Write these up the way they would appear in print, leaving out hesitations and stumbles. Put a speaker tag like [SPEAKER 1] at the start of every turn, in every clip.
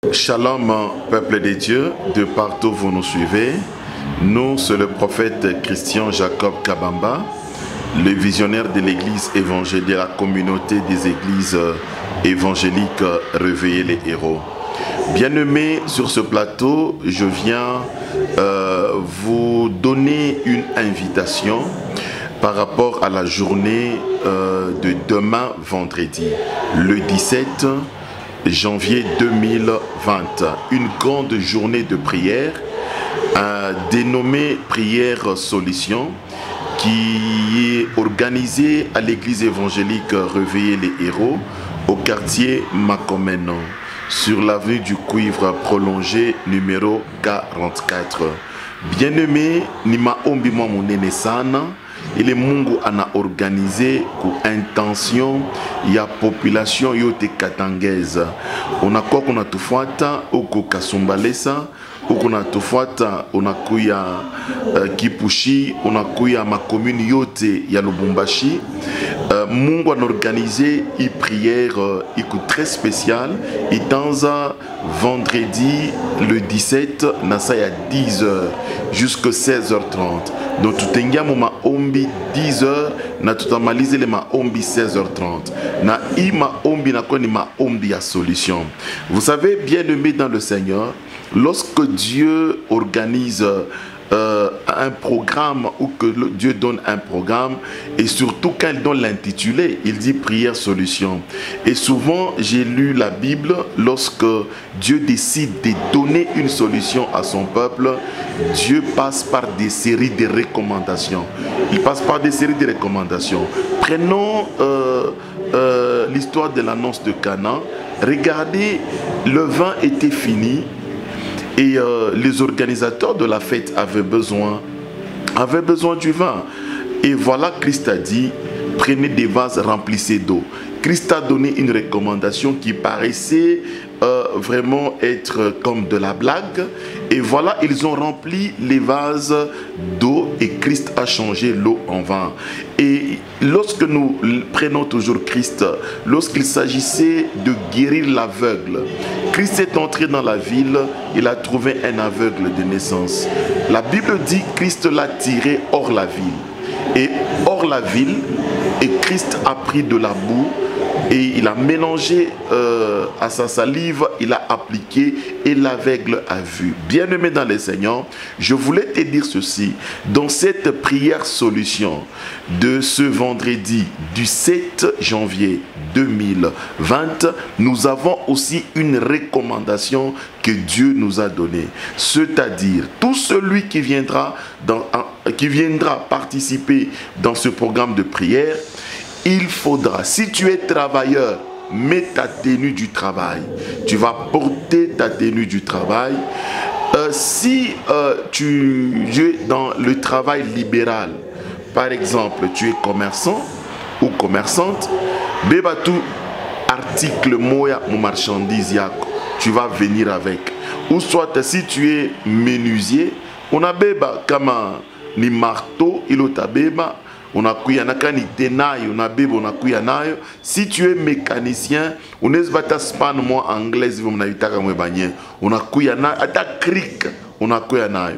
[SPEAKER 1] Shalom, peuple de Dieu, de partout vous nous suivez. Nous, c'est le prophète Christian Jacob Kabamba, le visionnaire de l'église évangélique, de la communauté des églises évangéliques Réveiller les héros. Bien-aimés, sur ce plateau, je viens vous donner une invitation par rapport à la journée de demain vendredi, le 17 janvier 2020, une grande journée de prière dénommée Prière Solution, qui est organisée à l'église évangélique Réveiller les héros au quartier Makomeno, sur l'avenue du Cuivre prolongé numéro 44. Bien-aimé, Nima Ombima Mounene Sana, il est Mungu ana organisé pour intention ya population yote katangeza. On a quoi qu'on a tout fait oko kasumbalesa, oko na tout fait on a kuya Kipushi, on a kuya ma commune yote ya Lubumbashi. Mungu a organisé une prière très spéciale et dans vendredi le 17 nasa ya 10h jusqu'à 16h30. Donc tout est ma ombi 10h na tout amaliser les ma ombi 16h30. Na ima ombi na koni ma ombi à solution. Vous savez, bien aimé dans le Seigneur, lorsque Dieu organise un programme ou que Dieu donne un programme, et surtout quand il donne l'intitulé, il dit prière solution. Et souvent j'ai lu la Bible, lorsque Dieu décide de donner une solution à son peuple, Dieu passe par des séries de recommandations. Il passe par des séries de recommandations. Prenons l'histoire de l'annonce de Cana. Regardez, le vin était fini. Et les organisateurs de la fête avaient besoin du vin. Et voilà, Christ a dit, prenez des vases, remplissez d'eau. Christ a donné une recommandation qui paraissait vraiment être comme de la blague. Et voilà, ils ont rempli les vases d'eau et Christ a changé l'eau en vin. Et lorsque nous prenons toujours Christ, lorsqu'il s'agissait de guérir l'aveugle, Christ est entré dans la ville, il a trouvé un aveugle de naissance. La Bible dit que Christ l'a tiré hors la ville. Et hors la ville, et Christ a pris de la boue et il a mélangé à sa salive, il a appliqué et l'aveugle a vu. Bien-aimé dans les Seigneurs, je voulais te dire ceci. Dans cette prière solution de ce vendredi du 7 janvier 2020, nous avons aussi une recommandation que Dieu nous a donnée. C'est-à-dire, tout celui qui viendra participer dans ce programme de prière, il faudra, si tu es travailleur, mets ta tenue du travail. Tu vas porter ta tenue du travail. Si tu es dans le travail libéral, par exemple, tu es commerçant ou commerçante, beba tout article moya mon marchandise yako, tu vas venir avec. Ou soit si tu es menuisier, on a beba kama ni marteau, ilota beba. On a kuyana ni tenaille, on a bébé, on a kuyanayo. Si tu es mécanicien, on est bata span moi anglais, on a itaka moi bagné. On a kuyana, ata cric, on a kuyanayo.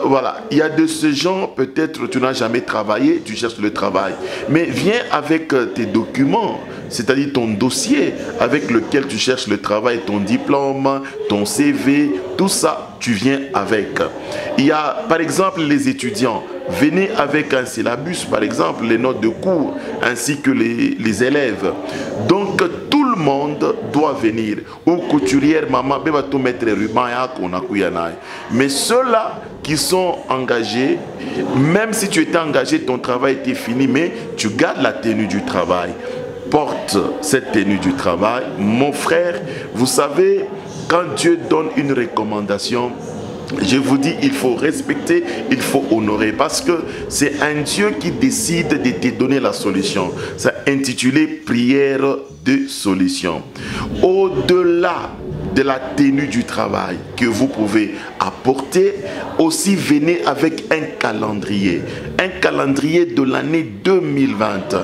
[SPEAKER 1] Voilà, il y a de ce genre, peut-être tu n'as jamais travaillé, tu cherches le travail. Mais viens avec tes documents, c'est-à-dire ton dossier avec lequel tu cherches le travail, ton diplôme, ton CV, tout ça, tu viens avec. Il y a par exemple les étudiants. Venez avec un syllabus, par exemple, les notes de cours, ainsi que les élèves. Donc, tout le monde doit venir. Ou couturière, maman, beba tout mettre ruban, mais ceux-là qui sont engagés, même si tu étais engagé, ton travail était fini, mais tu gardes la tenue du travail. Porte cette tenue du travail. Mon frère, vous savez, quand Dieu donne une recommandation, je vous dis, il faut respecter, il faut honorer, parce que c'est un Dieu qui décide de te donner la solution. C'est intitulé prière de solution. Au-delà de la tenue du travail que vous pouvez apporter, aussi venez avec un calendrier de l'année 2020.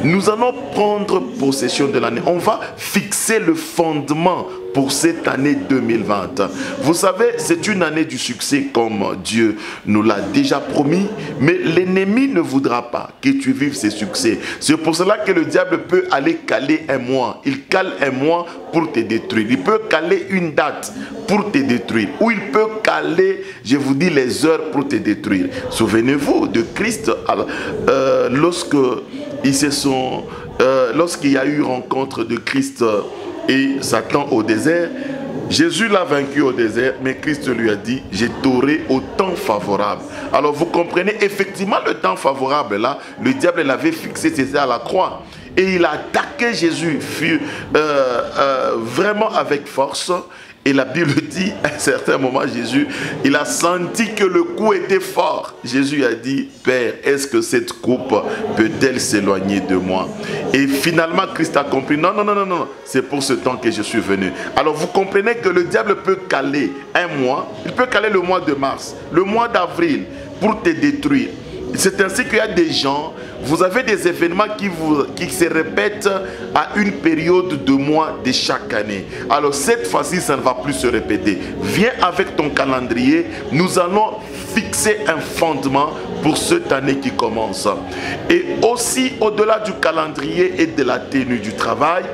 [SPEAKER 1] Nous allons prendre possession de l'année. On va fixer le fondement pour cette année 2020. Vous savez, c'est une année du succès comme Dieu nous l'a déjà promis, mais l'ennemi ne voudra pas que tu vives ces succès. C'est pour cela que le diable peut aller caler un mois. Il cale un mois pour te détruire. Il peut caler une date pour te détruire. Ou il peut caler, je vous dis, les heures pour te détruire. Souvenez-vous de Christ lorsqu'il y a eu rencontre de Christ et Satan au désert. Jésus l'a vaincu au désert, mais Christ lui a dit, je t'aurai au temps favorable. Alors vous comprenez, effectivement le temps favorable là, le diable l'avait fixé, c'était à la croix. Et il a attaqué Jésus vraiment avec force. Et la Bible dit, à un certain moment, Jésus, il a senti que le coup était fort. Jésus a dit, Père, est-ce que cette coupe peut-elle s'éloigner de moi? Et finalement, Christ a compris, non, c'est pour ce temps que je suis venu. Alors vous comprenez que le diable peut caler un mois, il peut caler le mois de mars, le mois d'avril, pour te détruire. C'est ainsi qu'il y a des gens, vous avez des événements qui se répètent à une période de mois de chaque année. Alors cette fois-ci, ça ne va plus se répéter. Viens avec ton calendrier, nous allons fixer un fondement pour cette année qui commence. Et aussi, au-delà du calendrier et de la tenue du travail,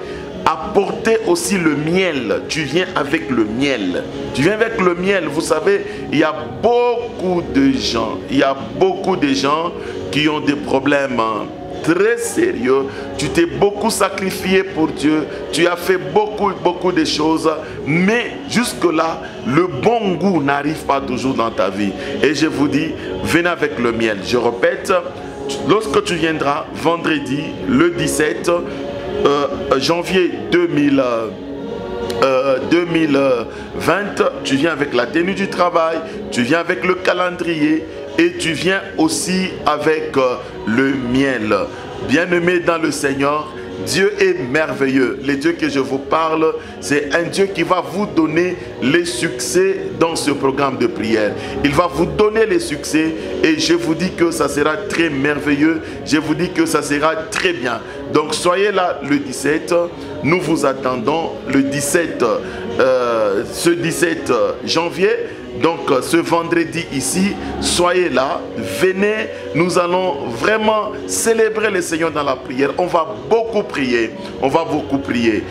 [SPEAKER 1] apporter aussi le miel. Tu viens avec le miel. Tu viens avec le miel. Vous savez, il y a beaucoup de gens. Il y a beaucoup de gens qui ont des problèmes très sérieux. Tu t'es beaucoup sacrifié pour Dieu. Tu as fait beaucoup de choses. Mais jusque-là, le bon goût n'arrive pas toujours dans ta vie. Et je vous dis, venez avec le miel. Je répète, lorsque tu viendras vendredi, le 17 janvier 2020, tu viens avec la tenue du travail, tu viens avec le calendrier et tu viens aussi avec le miel. Bien-aimés dans le Seigneur, Dieu est merveilleux. Le Dieu que je vous parle, c'est un Dieu qui va vous donner les succès dans ce programme de prière. Il va vous donner les succès et je vous dis que ça sera très merveilleux. Je vous dis que ça sera très bien. Donc soyez là le 17. Nous vous attendons le 17, ce 17 janvier. Donc ce vendredi ici, soyez là, venez, nous allons vraiment célébrer le Seigneur dans la prière. On va beaucoup prier, on va beaucoup prier.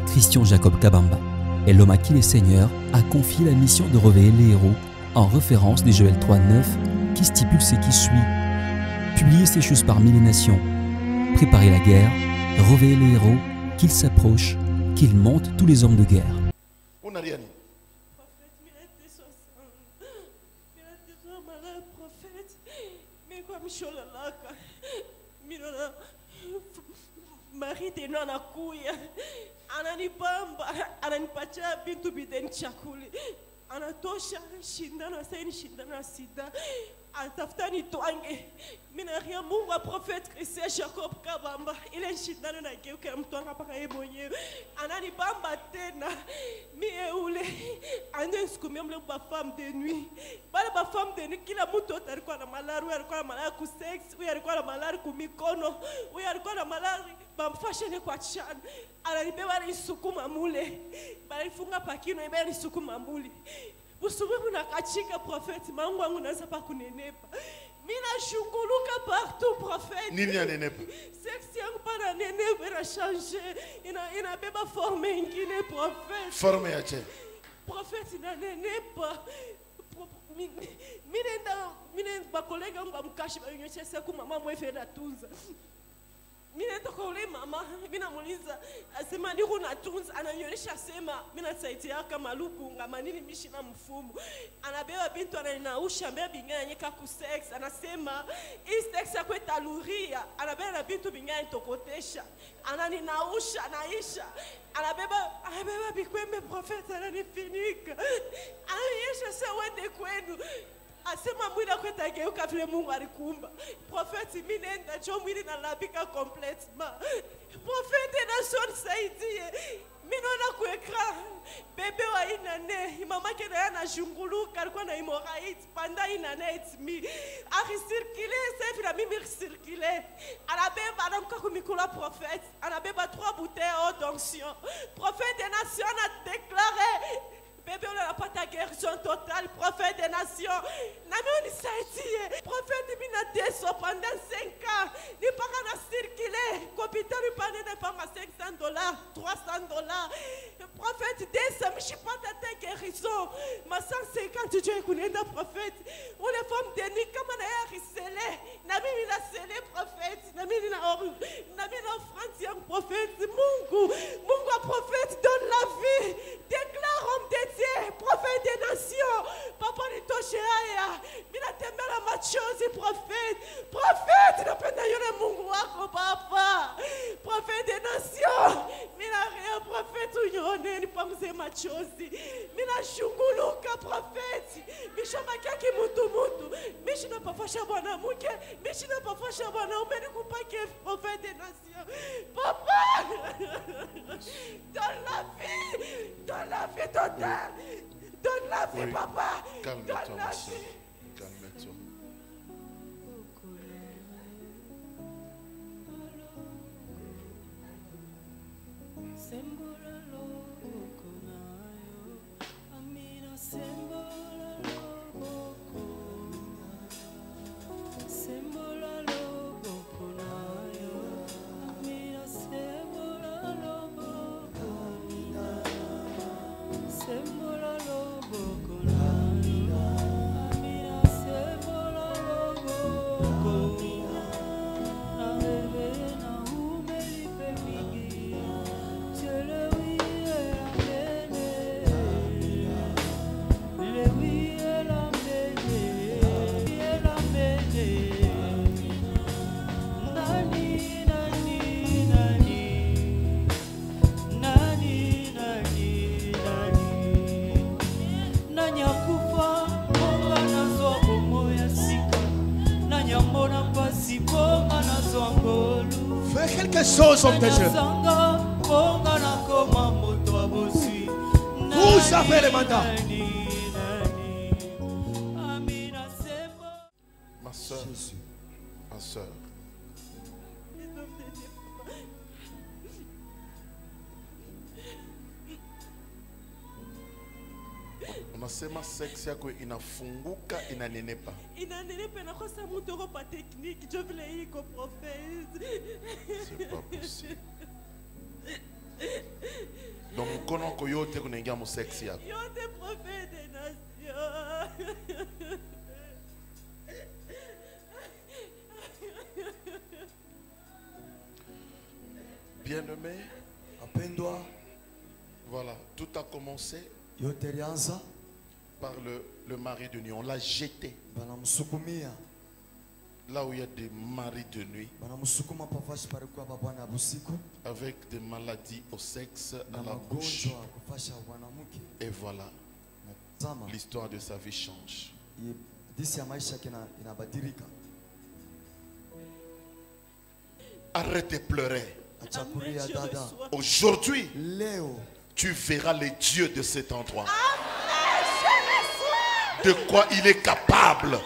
[SPEAKER 2] Christian Jacob Kabamba est l'homme à qui le Seigneur a confié la mission de réveiller les héros en référence des Joël 3:9 qui stipule ce qui suit. Publier ces choses parmi les nations, préparer la guerre, réveiller les héros, qu'ils s'approchent, qu'ils montent tous les hommes de guerre.
[SPEAKER 3] Marie tena anakuya ananibamba ananipatia bintu bideni chakuli anatosha shindano saini shindano sida atafuta nitwange mina ria Mungu wa prophète Christian Jacob Kabamba ile shindano na geuka mtwanga paka yeye mwenyewe ananibamba tena mie ule ande sikumia mle ba femme de nuit bale ba femme de nuit kila mtu alikuwa na malaria alikuwa na malaria ku sex alikuwa na malaria ku mikono alikuwa na malaria bamfashene kwa chana ananibeba nisukuma mule balifunga pakino ibeba nisukuma mule busubuhi nakachika prophète mangu wangu naanza pa kunenepa mina shunguluka partout prophète
[SPEAKER 1] nini anenepa
[SPEAKER 3] sexe yangu para nenepa ina changer ina beba forme ingine prophète
[SPEAKER 1] forme ya che
[SPEAKER 3] prophète ina nenepa mine ba collègue wangu bamkashi banyonyesha ku mama mwefe na tunza mina toka ule mama mina muuliza asema ndiko natunza ananyoresha sema mina saidia kama lukunga manini mishina mfumo anabeba bintu ananausha mbeba bingana nyeka ku sex anasema hii sex yako italuria anabeba bintu bingana tokotesha ananinausha naisha anabeba bikwembe profeta ananifinika anayesha sawa de kwenu asema mwina kweta geuka vile Mungu alikuumba. Profeti mimi nenda cho mwili na labika complètement. Profeti na son saidie. Mimi naona kuekra bebe wa inane ima Maman qui est na jungulu karko na hémorroïde pendant une année et demie. A recirculé, c'est finalement recirculé. Anabe madame kakumikula prophète. Anabe 3 bouteilles haute onction. Prophète des nations a déclaré. Bébé, on n'a pas ta guérison totale, prophète des nations. Nami on s'est prophète de Minadeso pendant 5 ans. Il n'a pas circulé. Copiteur, il parlait de femmes à $500, $300. Prophète des je ne suis pas ta guérison. Ma 150, Dieu est connu d'un prophète. Où les femmes de nuit, comme on a scellé. Nami il a scellé, prophète. Nami il a offrande un prophète. Mungu, prophète, donne la vie. Déclare homme de Dieu, prophète des nations. Papa ni toshe haya. Mina tembela machozi prophète. Prophète napenda yule Mungu wako papa. Prophète des nations. Mina rea prophète unyone ni pamze machozi. Mina shunguluka prophète. Mishoma kaki mutu. Mishina pafasha bwana muke. Mishina pafasha bwana umeni kupake prophète des nations. Papa. Donne la vie totale. Donne la vie, oui. Papa.
[SPEAKER 1] Calme-toi, ma soeur. Calme-toi.
[SPEAKER 4] Fais quelque chose, homme de Dieu. Vous avez le mandat.
[SPEAKER 1] Ma soeur. Unasema seksi yako inafunguka inanenepa.
[SPEAKER 3] Inanenepa na kosa mutoro pa technique. Je voulais y ko prophète.
[SPEAKER 1] C'est pas possible. Donc mkono wako yote kunaingia mu seksi yako.
[SPEAKER 3] Yote prophète des nations.
[SPEAKER 1] Bien-aimé,
[SPEAKER 4] Apendwa.
[SPEAKER 1] Voilà, tout a commencé
[SPEAKER 4] Yote rianza.
[SPEAKER 1] par le mari de nuit. On l'a jeté.
[SPEAKER 4] Banamsukumia.
[SPEAKER 1] Là où il y a des maris de nuit.
[SPEAKER 4] Banamsukuma pavashi parikuwa babwana busiku.
[SPEAKER 1] Avec des maladies au sexe, à
[SPEAKER 4] Na
[SPEAKER 1] la bouche.
[SPEAKER 4] magonjwa kufasha wanamuke.
[SPEAKER 1] Et voilà,
[SPEAKER 4] Tama.
[SPEAKER 1] l'histoire de sa vie change.
[SPEAKER 4] Disi ya maisha inabadilika.
[SPEAKER 1] Arrête de pleurer.
[SPEAKER 4] Achakulia dada.
[SPEAKER 1] Aujourd'hui,
[SPEAKER 4] Leo.
[SPEAKER 1] tu verras les dieux de cet endroit. De quoi il est capable.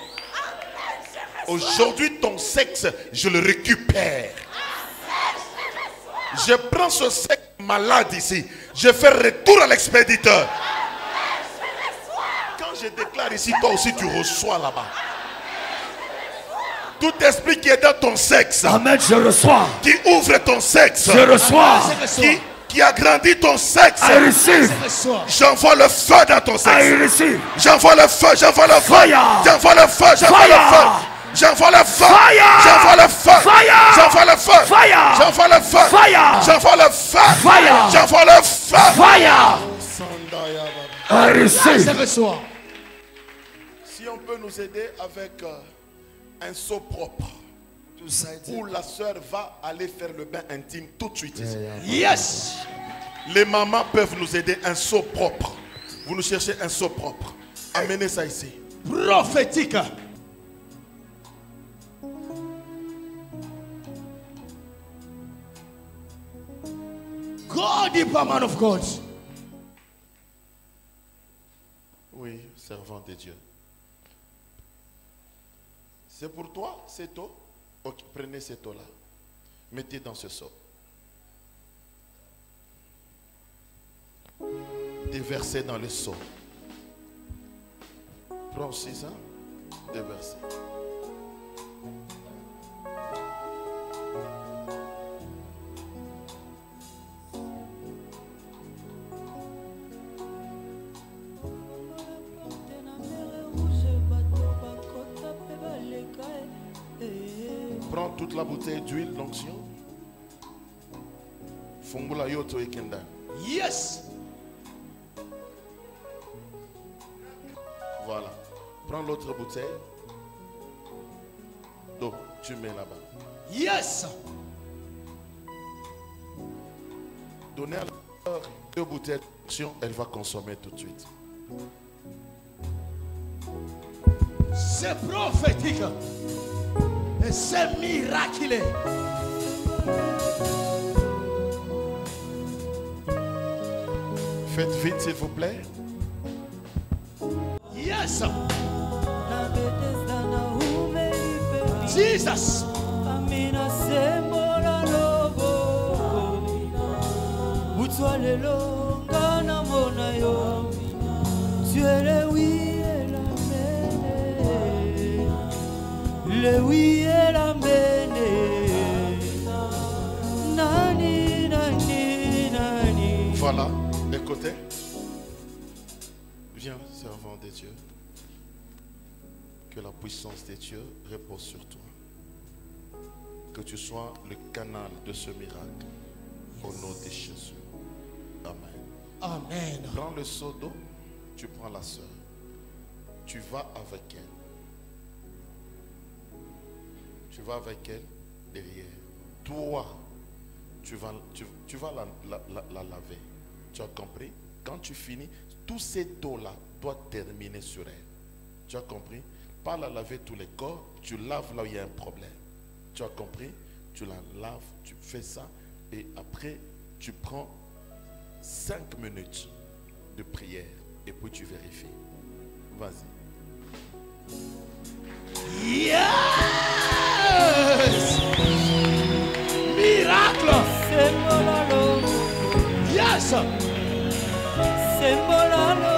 [SPEAKER 1] Aujourd'hui, ton sexe, je le récupère. Je prends ce sexe malade ici. Je fais retour à l'expéditeur. Quand je déclare ici, toi aussi tu reçois là-bas. Tout esprit qui est dans ton sexe.
[SPEAKER 4] Amen, je reçois.
[SPEAKER 1] Qui ouvre ton sexe.
[SPEAKER 4] Je reçois.
[SPEAKER 1] Qui agrandit ton sexe.
[SPEAKER 4] I receive.
[SPEAKER 1] J'envoie le feu dans ton
[SPEAKER 4] I
[SPEAKER 1] sexe.
[SPEAKER 4] receive.
[SPEAKER 1] J'envoie le feu, j'envoie le feu.
[SPEAKER 4] Fire.
[SPEAKER 1] J'envoie le feu, j'envoie le feu. J'envoie le feu.
[SPEAKER 4] Fire.
[SPEAKER 1] J'envoie le feu.
[SPEAKER 4] Fire.
[SPEAKER 1] J'envoie le feu.
[SPEAKER 4] Fire.
[SPEAKER 1] J'envoie le feu.
[SPEAKER 4] Fire.
[SPEAKER 1] J'envoie le feu.
[SPEAKER 4] Fire.
[SPEAKER 1] J'envoie le feu.
[SPEAKER 4] Fire. I receive.
[SPEAKER 1] Si on peut nous aider avec un seau propre, où la soeur va aller faire le bain intime tout de suite ici.
[SPEAKER 4] Yes.
[SPEAKER 1] Les mamans peuvent nous aider, un seau propre. Vous nous cherchez un seau propre. Amenez ça ici.
[SPEAKER 4] Prophétique. God, the man of God.
[SPEAKER 1] Oui, servant de Dieu. C'est pour toi, cette eau. Ok, prenez cette eau-là. Mettez dans ce seau. Déversez dans le seau. Prends aussi ça. Déversez. Prends toute la bouteille d'huile d'onction. Fungula yoto ekenda.
[SPEAKER 4] Yes.
[SPEAKER 1] Voilà. Prends l'autre bouteille. Donc, tu mets là-bas.
[SPEAKER 4] Yes.
[SPEAKER 1] Donnez à la sœur 2 bouteilles d'onction, elle va consommer tout de suite.
[SPEAKER 4] C'est prophétique. Et c'est miraculeux.
[SPEAKER 1] Faites vite, s'il vous plaît.
[SPEAKER 4] Yes. Jesus.
[SPEAKER 5] Tu es le oui et la mène. Le oui et la mène. Nani, nani, nani.
[SPEAKER 1] Voilà, de côté. Viens, servant de Dieu. Que la puissance de Dieu repose sur toi. Que tu sois le canal de ce miracle. Au nom de Jésus. Amen.
[SPEAKER 4] Amen.
[SPEAKER 1] Prends le seau d'eau, tu prends la sœur. Tu vas avec elle. Tu vas avec elle derrière. Toi, tu vas la laver. Tu as compris? Quand tu finis, tout cette eau-là doit terminer sur elle. Tu as compris? Pas la laver tous les corps, tu laves là où il y a un problème. Tu as compris? Tu la laves, tu fais ça et après tu prends 5 minutes de prière et puis tu vérifies. Vas-y.
[SPEAKER 4] Yes. Miracle.
[SPEAKER 5] C'est molalo.
[SPEAKER 4] Yes.
[SPEAKER 5] C'est molalo.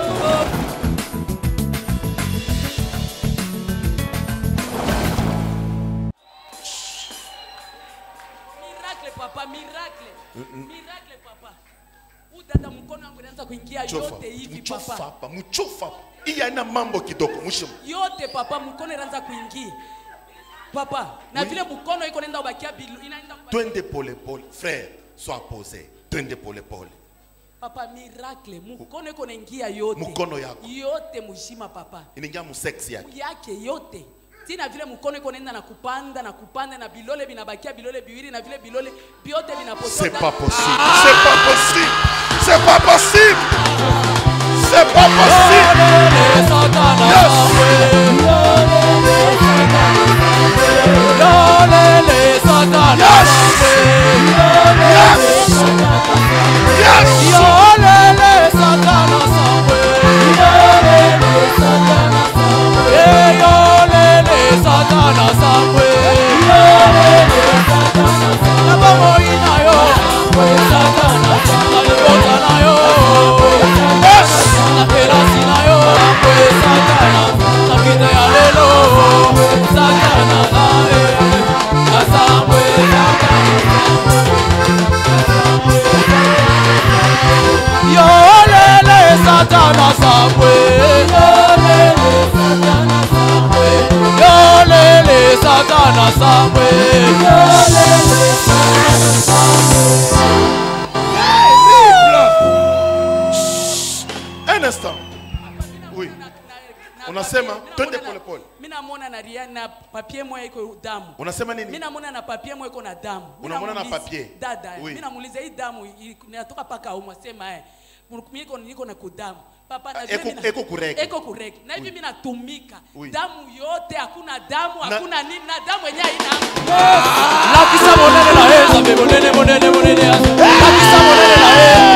[SPEAKER 3] Miracle papa, miracle. Miracle papa. Udada mkono wangu inaanza kuingia yote hivi papa.
[SPEAKER 1] Mchofa. Hii haina mambo kidogo mshimu.
[SPEAKER 3] Yote papa mkono inaanza kuingia. Papa, na vile mkono iko nenda ubakia inaenda
[SPEAKER 1] Twende pole pole, frère, sois posé. Twende pole pole.
[SPEAKER 3] Papa miracle, mkono iko naingia yote.
[SPEAKER 1] Mkono yako.
[SPEAKER 3] Yote mshima papa.
[SPEAKER 1] Inaingia mu sex
[SPEAKER 3] Yake yote. Tina vile mkono iko nenda na kupanda na bilole binabakia bilole biwili na vile bilole biote binapotoka.
[SPEAKER 1] C'est pas possible. C'est pas possible. C'est pas possible. C'est pas possible. Un instant. Oui. Unasema twende pole pole.
[SPEAKER 3] Mimi namuona na ria na papier moja iko damu.
[SPEAKER 1] Unasema nini?
[SPEAKER 3] Mimi namuona na papier moja iko na damu.
[SPEAKER 1] Unamwona na papier?
[SPEAKER 3] Dada.
[SPEAKER 1] Oui.
[SPEAKER 3] Mimi namuuliza hii damu inatoka paka au mwasema mimi niko na kudamu. Papa na
[SPEAKER 1] eko correct.
[SPEAKER 3] Eko correct. Na hivi mimi natumika.
[SPEAKER 1] Oui.
[SPEAKER 3] Damu yote hakuna damu, hakuna nini na damu yenyewe haina.
[SPEAKER 5] La kisa monene la heza be monene. La kisa monene la heza.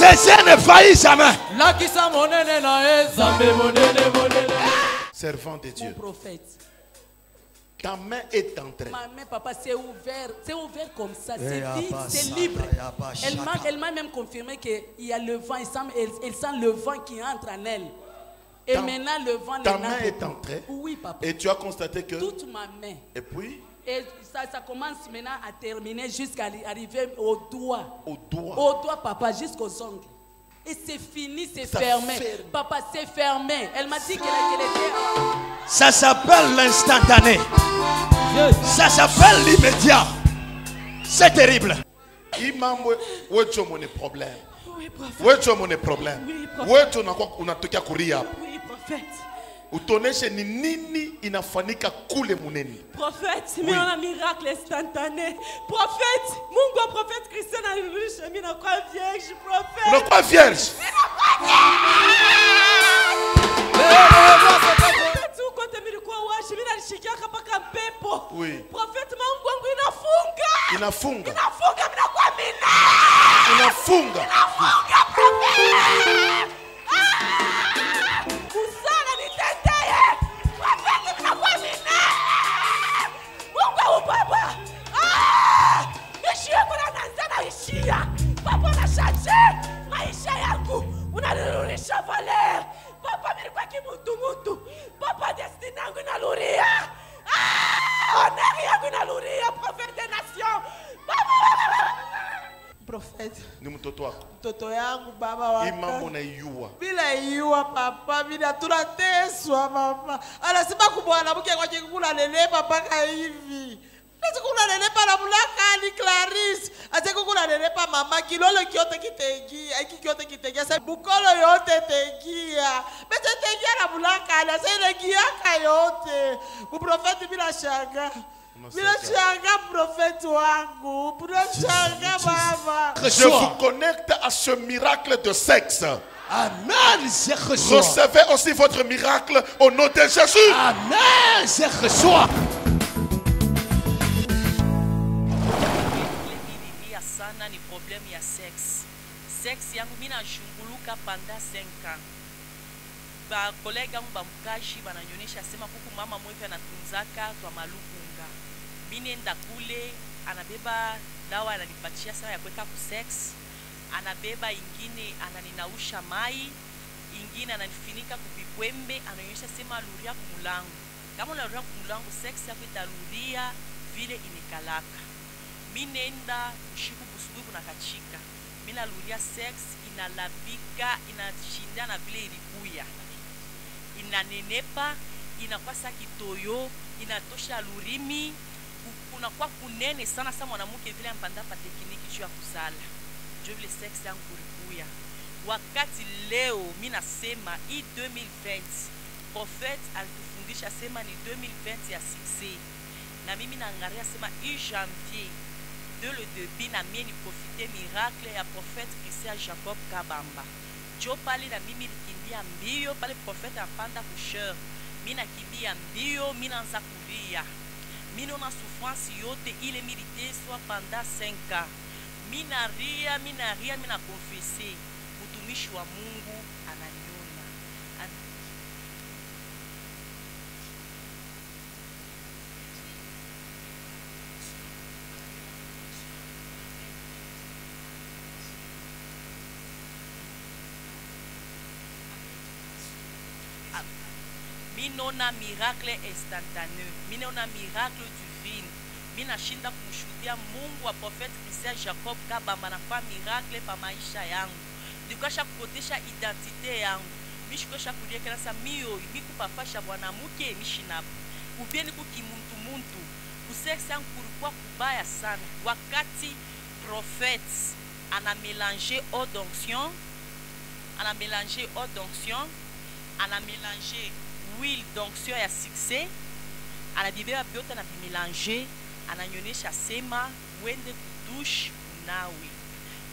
[SPEAKER 4] désert ne faillit jamais.
[SPEAKER 5] Lakisa monene na ezambe monene monene.
[SPEAKER 1] Servant de Dieu.
[SPEAKER 6] Mon prophète.
[SPEAKER 1] Ta main est entrée.
[SPEAKER 6] Ma main, papa, c'est ouvert comme ça,
[SPEAKER 4] Eh,
[SPEAKER 6] c'est
[SPEAKER 4] y'a
[SPEAKER 6] vide,
[SPEAKER 4] pas
[SPEAKER 6] c'est
[SPEAKER 4] ça,
[SPEAKER 6] libre.
[SPEAKER 4] y'a pas
[SPEAKER 6] Elle m'a même confirmé qu'il y a le vent, elle sent le vent qui entre en elle. Et maintenant, le vent
[SPEAKER 1] Ta main est entrée.
[SPEAKER 6] Oui, papa.
[SPEAKER 1] Et tu as constaté que.
[SPEAKER 6] Toute ma main.
[SPEAKER 1] Et puis.
[SPEAKER 6] Et ça commence maintenant à terminer jusqu'à arriver au doigt.
[SPEAKER 1] Au doigt.
[SPEAKER 6] Au doigt, papa, jusqu'aux ongles. Et c'est fini, c'est fermé. Papa, c'est fermé. Elle m'a dit qu'elle était...
[SPEAKER 4] Ça s'appelle l'instantané. Ça s'appelle l'immédiat. C'est terrible.
[SPEAKER 1] Imam, où est-ce mon problème?
[SPEAKER 3] Oui, prophète.
[SPEAKER 1] Où est-ce mon problème?
[SPEAKER 3] Oui,
[SPEAKER 1] Où est-ce qu'on a toqué à courir?
[SPEAKER 3] Oui, prophète.
[SPEAKER 1] Utoneshe ni nini inafanyika kule muneni.
[SPEAKER 3] Prophète, mais on a un miracle instantané. Prophète, mon gars, prophète Christian a eu le chemin, on croit vierge, prophète.
[SPEAKER 1] On croit vierge. Oui.
[SPEAKER 3] Prophète, Mungu inafunga.
[SPEAKER 1] Inafunga.
[SPEAKER 3] Inafunga, mnakuwa mina.
[SPEAKER 1] Inafunga.
[SPEAKER 3] Inafunga, prophète. Kusana niteteye. Prophète, mnakuwa mina. Mungu baba. Ishia kuna nanzana ishia. Papa na chache. Maisha yangu unanirudisha valeur. Papa nilikuwa kimutu. Papa destiny yangu inaluria. Honneur yangu inaluria, prophète des nations.
[SPEAKER 7] Prophète.
[SPEAKER 1] Ni mtoto wako.
[SPEAKER 7] Mtoto yangu baba wa.
[SPEAKER 1] Imam na yua.
[SPEAKER 7] Bila iwa papa, bila tunateswa mama. Anasema kumwanamke kwa kikula lelepa mpaka hivi. Asikula lelepa na mulaka ni Clarisse. Asikula lelepa mama kilolo kyote kitengia, iki kyote kitengia. Sasa bukolo yote tengia. Bete tengia na mulaka na sasa giaka yote. Muprofeti bila shanga. Bila shanga prophète wangu. Bila shanga baba.
[SPEAKER 1] Je vous connecte à ce miracle de sexe.
[SPEAKER 4] Amen. Je reçois.
[SPEAKER 1] Recevez aussi votre miracle au nom de Jésus.
[SPEAKER 4] Amen. Je reçois.
[SPEAKER 8] Sana ni problème ya sexe. Sexe yangu mina shunguluka panda 5 ans. Ba collègue yangu ba mkashi bananyonyesha sema kuku mama mwevi anatunzaka twa malukunga. Mimi nenda kule anabeba dawa ananipatia sana ya kuweka ku sex. Anabeba ingine ananinausha mai, ingine ananifinika kubikwembe, ananyonyesha sema luria kumulango. Kama unaluria kumulango sex yako italuria vile inikalaka. Minenda ushiku busubuhi kuna kachika. Mina luria sex inalabika, inashindana vile ilikuya. Inanenepa, inakwasa kitoyo, inatosha lurimi, kunakuwa kunene sana sana mwanamke vile mpanda pa tekniki juu ya kusala. Juu vile sex yangu kulikuya. Wakati leo mina sema hii 2020 prophète alitufundisha sema ni 2020 ya succès. Na mimi naangalia sema hii janvier de le début na mimi ni profiter miracle ya prophète Christian Jacob Kabamba. Jo pale na mimi nikimbia mbio pale prophète apanda kusheur. Mimi nakimbia mbio, mimi naanza kulia. Mimi na souffrance yote ile milité soit pendant 5 ans. Mimi naria, mimi na confesser. Mtumishi wa Mungu ananiona. Minona miracle instantané, minona miracle divine. Mina shinda kumshuhudia Mungu wa prophète Christian Jacob Kabamba na fa miracle pa maisha yangu. Nikasha kupotesha identite yangu. Mishikosha kulia kana sa mio mikupafasha mwanamke mishinapo. Ubieni kukimuntu. Kusex yangu kulikuwa kubaya sana. Wakati prophète ana mélangé eau d'onction, ana mélangé huile d'onction ya succès, anabibeba biote na bimelange, ananyonyesha sema wende kudouche nawe.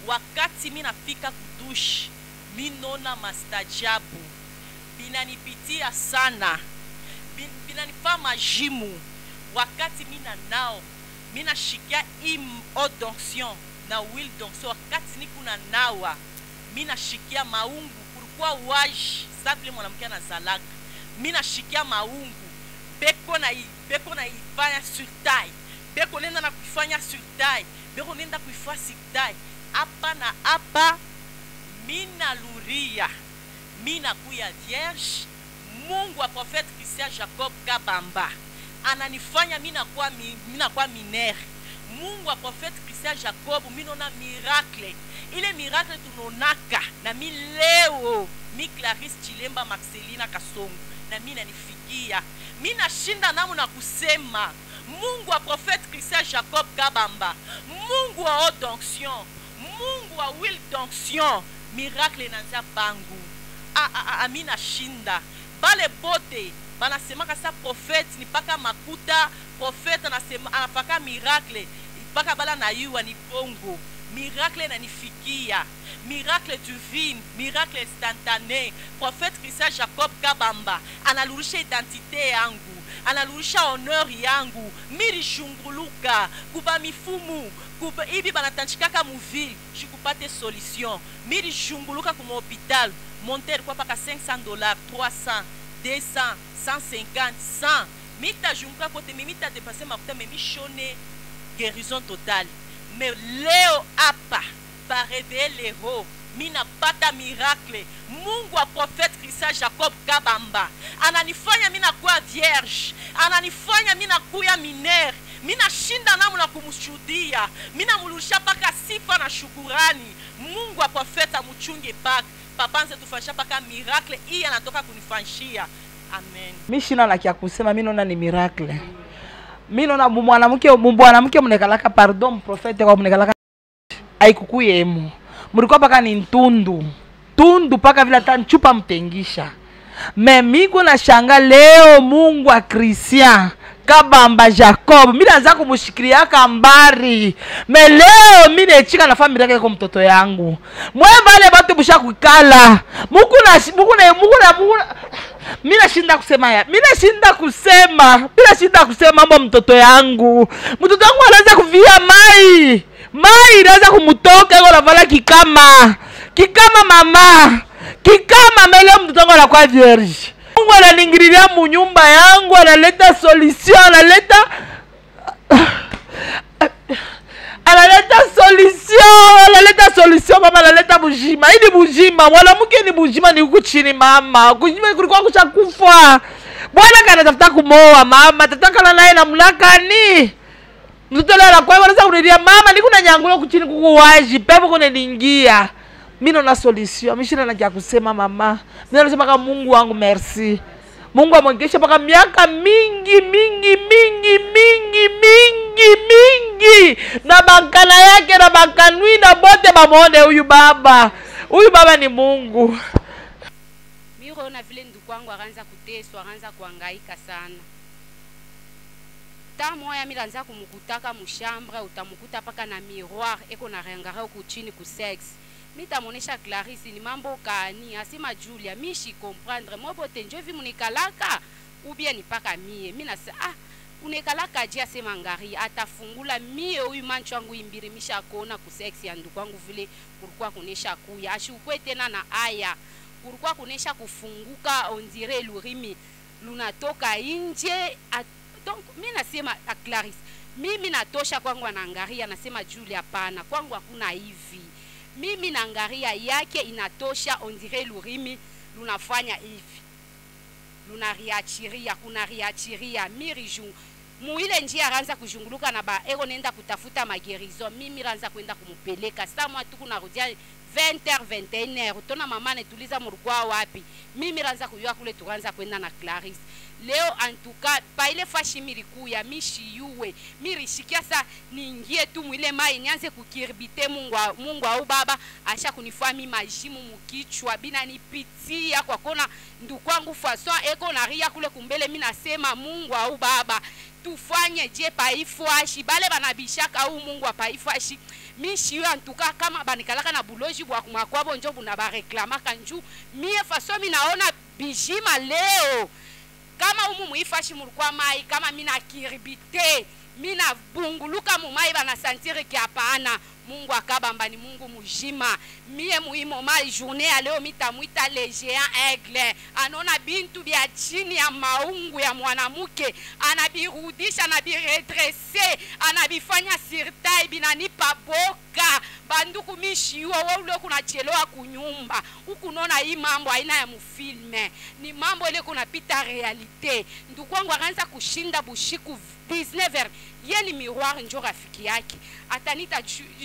[SPEAKER 8] Wakati mina fika kudouche, minona mastajabu, binanipitia sana, binanifa majimu. Wakati mina nao, mina shikia eau d'onction na huile d'onction, wakati nikuna nawa, mina shikia maungu pourquoi waji sabile mwanamke anazalaka mina shikia maungu beko na ifanya sur taille beko nenda na kuifanya sur taille beko nenda kuifanya sur taille hapa na hapa mina luria mina kuya vierge Mungu wa prophète Christian Jacob Kabamba ananifanya mina kwa minere. Mungu wa prophète Christian Jacob minona miracle. Ile miracle tunonaka na mi leo mi Clarisse Chilemba Marcelina Kasongo na mina nifikia. Mina shinda namu na kusema Mungu wa prophète Christian Jacob Kabamba, Mungu wa haute onction, Mungu wa will d'onction, miracle nanza bangu. Amina shinda. Bale bote banasema kasa prophète ni paka makuta, prophète anapaka miracle paka bala na yuwa ni pongo. Miracle na nifikia, miracle divine, miracle instantané. Prophète Christian Jacob Kabamba analurisha identité yangu, analurisha honneur yangu. Miri shunguluka kuba mifumu kuba ibi banatanchikaka muville chikupate solution. Miri shunguluka kuma hôpital monter kwa paka $500, 300, 200, 150, 100. Mita junga kote mita dépasser makuta memi shone guérison totale. Mais leo apa par réveiller les héros mina pata miracle. Mungu wa prophète Christian Jacob Kabamba ananifanya mina kuwa vierge, ananifanya mina kuya minere. Mina shinda namu na kumushudia, mina mulusha paka sifa na shukurani. Mungu wa prophète amuchunge paka papa nze tufanyisha paka miracle hii anatoka kunifanyishia. Amen.
[SPEAKER 7] Mishina na kia kusema minona ni miracle. Minona mwanamke mnekalaka pardon prophète kwa mnekalaka aikukuye emu. Mulikuwa paka ni tundu paka vile tanchupa mtengisha. Miko na shanga leo Mungu wa Christian Kabamba Jacob mina za kumushikilia kambari. Me leo mine chika na familia yake kwa mtoto yangu. Mwembale batu busha kukala. Mukuna mina shinda kusema mambo mtoto yangu. Mtoto yangu anaanza kuvia mai inaanza kumutoka kwa lavala kikama mama. Kikama mele mtoto yangu anakuwa vierge. Mungu ananingirilia mu nyumba yangu, analeta solution, analeta solution mama, analeta bujima. Hii bujima, mwanamke ni bujima ni huku chini mama. Kujima kulikuwa kushakufa. Bwana kana tafuta kumoa mama, tataka naye na mlakani. Mtoto leo anakuwa anaweza kunilia mama, niko na nyangulo kuchini kukuwaji, pepo kone ningia. Mino na solution, mishina na kia kusema mama. Mina nasema kama Mungu wangu merci. Mungu amwengesha paka miaka mingi. Na bakana yake na bakanui na bote bamone huyu baba. Huyu baba ni Mungu.
[SPEAKER 9] Miro na vile ndugu wangu akaanza kuteswa, akaanza kuhangaika sana. Moya milanza kumukutaka mushambre, utamukuta paka na miroir eko na rengara huko chini ku sex. Mitamonesha Clarisse ni mambo kani asema Julia mishi comprendre mobote njo vi munikalaka ou bien ni paka mie mina se unekalaka je asema ngari atafungula mie huyu mancho wangu imbiri misha kona ku sex ya ndugu wangu vile pourquoi kunesha kuya ashukwe tena na aya pourquoi kunesha kufunguka on dirait lurimi lunatoka nje. Donc mimi nasema a Clarisse mimi natosha kwangu anaangaria nasema Julia hapana kwangu hakuna hivi. Mimi na ngaria yake inatosha on dirait lurimi lunafanya hivi. Kunariachiria miriju. Muile njia ranza kujunguluka na ba ero nenda kutafuta magerizo. Mimi ranza kwenda kumupeleka. Sasa mwa tuku narudia 20h 21h. Tona mama netuliza murukwa wapi. Mimi ranza kuyua kule turanza kwenda na Clarisse. Leo antuka pa ile fashi mirikuya mishi yuwe mirishikia sa niingie tu mwile mai nianze kukirbite Mungu au baba asha kunifami majimu mukichwa bina nipitia kwa kona ndukwangu fason eko na ria kule kumbele mimi nasema Mungu au baba tufanye je paifashi bale banabishaka au Mungu apaifashi mishi yo antuka kama banikalaka na buloji bwa kumakwabo njo buna ba reklama kanju mie fason mimi naona bijima leo. Kama muifashi mulikuwa mai kama mina kiribite mina bunguluka mumai bana sentire ki hapana Mungu akabamba ni Mungu mujima. Mie muhimo mali journée ya leo mitamwita le géant aigle. Anona bintu bya chini ya maungu ya mwanamuke, anabirudisha, anabiredresse, anabifanya sirtai binanipa boka. Banduku mishiwa wewe kuna cheloa kunyumba. Ukunona hii mambo aina ya mufilme. Ni mambo ile kunapita realite. Ndukwangu akaanza kushinda bushiku 19h. Yeni miroir njo rafiki yake. Atanita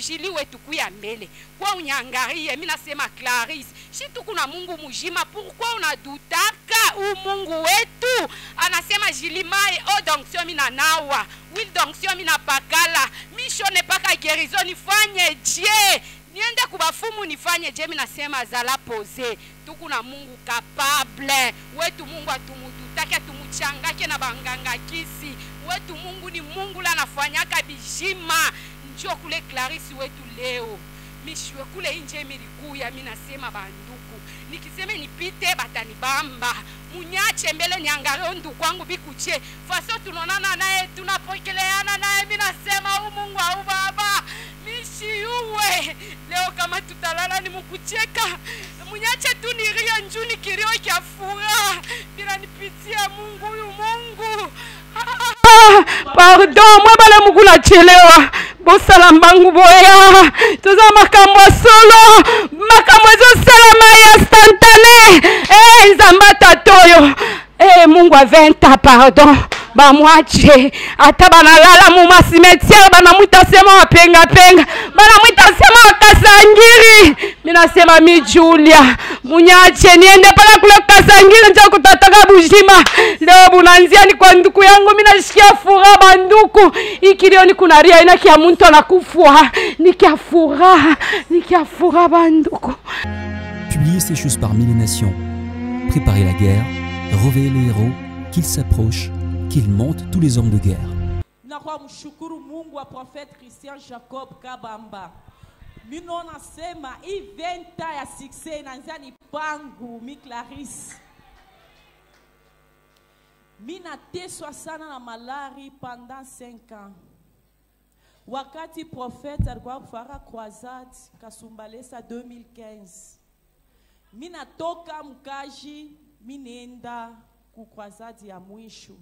[SPEAKER 9] jili wetu kuya mbele. Kwa unyangarie, mina sema Clarisse. Shitu kuna Mungu mujima. Pourquoi unadutaka u Mungu wetu? Anasema jili mai o donksio mina nawa. Wil donksio mina pakala. Mishone paka gerizo nifanye je. Niende kubafumu nifanye je, mina sema zala pose. Tukuna Mungu kapable. Wetu Mungu atumudutake atumuchangake na banganga kisi. Wetu Mungu ni Mungu la nafanyaka bijima. Njoo kule Clarisse wetu leo. Mishwe kule inje milikuya mina sema banduku. Nikiseme nipite batanibamba. Munyache mbele niangalie ndugu wangu bikuche. Faso tunonana naye tunapokeleana naye mina sema Mungu au baba. Mishiuwe. Leo kama tutalala ni mukucheka. Munyache tu niria njuni kirio kia fura. Bila nipitia Mungu huyu Mungu.
[SPEAKER 10] Pardon, moi bala mugula chelewa. Bosala mbangu boya. Toza makambo solo. Makambo zo salama ya instantane. Nzamba tatoyo. Mungu a 20 pardon. Ba mwache. Ata banalala mu masimetiere banamwita sema wapenga penga. Banamwita sema wakasangiri. Mina sema mi Julia. Munyache niende pala kule kasangiri nja kutataka bujima. Leo bunanzia ni kwa nduku yangu mina shikia fura banduku. Ikilio ni kunaria ina kia muntu anakufua. Nikia fura banduku.
[SPEAKER 2] Publier ces choses parmi les nations, préparer la guerre, réveiller les héros, qu'ils s'approchent, qu'ils montent tous les hommes de guerre.
[SPEAKER 3] Nakwa mshukuru Mungu wa prophète Christian Jacob Kabamba. Mino nasema hii venta ya succès inaanzia ni pangu mi Clarisse. Mina teswa sana na malari pendant 5 ans. Wakati prophète alikuwa kufara croisade Kasumbalesa 2015. Mina toka mkaji minenda ku croisade ya mwisho.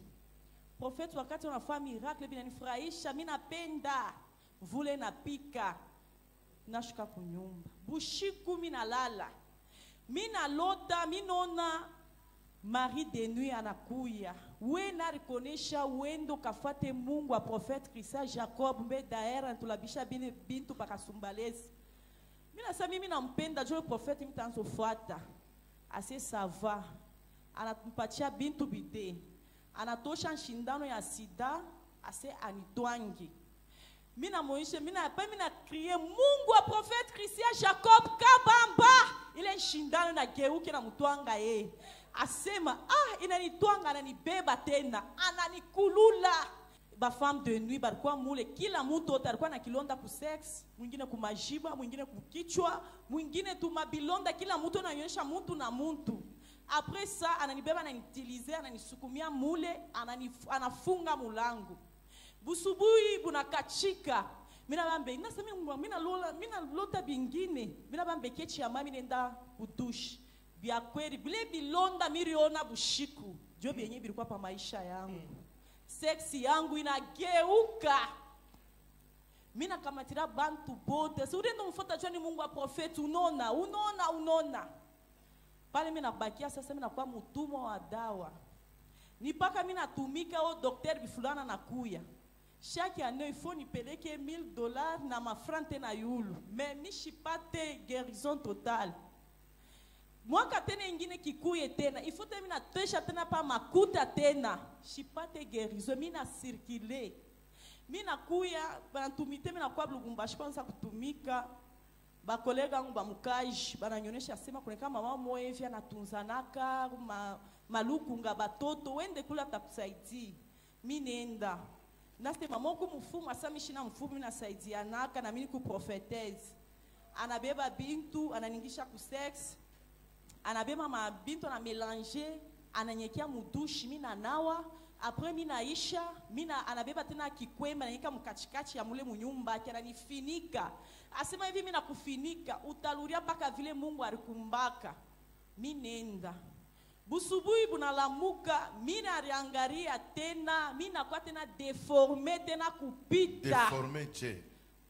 [SPEAKER 3] Prophète wakati unafanya miracle binanifurahisha, mina penda vule na pika. Nashuka kunyumba. Bushiku mina lala. Mina lota minona Marie de nuit anakuya. Wena rikonesha wendo kafate Mungu wa prophète Christian Jacob mbe daera tulabisha bintu pakasumbalezi. Mina sa mimi nampenda jo prophète mtanzofuata. Ase sava. Anatumpatia bintu bide. Anatosha shindano ya sida ase anitwangi. Mina moishe mina kriye Mungu wa prophète Christian Jacob Kabamba. Ile shindano na geuke na mutwanga ye. Asema inanitwanga ananibeba tena ananikulula. Ba femme de nuit barikuwa mule kila mtu otarikuwa na kilonda ku sex, mwingine ku majiba, mwingine ku kichwa, mwingine tu mabilonda, kila mtu ananyesha mtu na mtu. Après ça ananibeba ananitilize ananisukumia mule anafunga mulangu. Busubui bunakachika. Mina bambe nasema mina lota bingine. Mina bambe kechi ya mami nenda udushi. Bia kweli bile bilonda miriona bushiku. Jo bienye bilikuwa pa maisha yangu. Sexy yangu inageuka. Mina kamatira bantu bote. Si urendo mfota joni Mungu wa profeti unona. Pale mina bakia sasa mina kwa mutumwa wa dawa. Nipaka mina tumika o docteur bifulana na kuya. Chaque année il faut nipeleke $1000 na mafrante na yulu. Mais nishipate guérison totale. Mwaka tena ingine kikuye tena. Il faut tena mina tesha tena pa makuta tena. Shipate guérison mina circuler. Mina kuya bantumite mina kwa Lubumbashi kwanza kutumika. Ba kolega wangu ba mukaji bananyonesha sema kuna mama moevi anatunzanaka maluku nga batoto wende kula takusaidia. Mimi nenda. Nasema moko mfumu asamishina mfumu minasaidia naka na mimi ku prophetess. Anabeba bintu ananingisha ku sex. Anabeba mabintu na mélanger ananyekia mudushi mina nawa Après minaisha, mina anabeba tena kikwembe anaika mkatikati ya mule munyumba yake ananifinika. Asema hivi mina kufinika, utaluria mpaka vile Mungu alikumbaka. Minenda. Busubui bunalamuka, mina ariangaria tena, mina kwa tena deforme tena kupita.
[SPEAKER 1] Deforme che.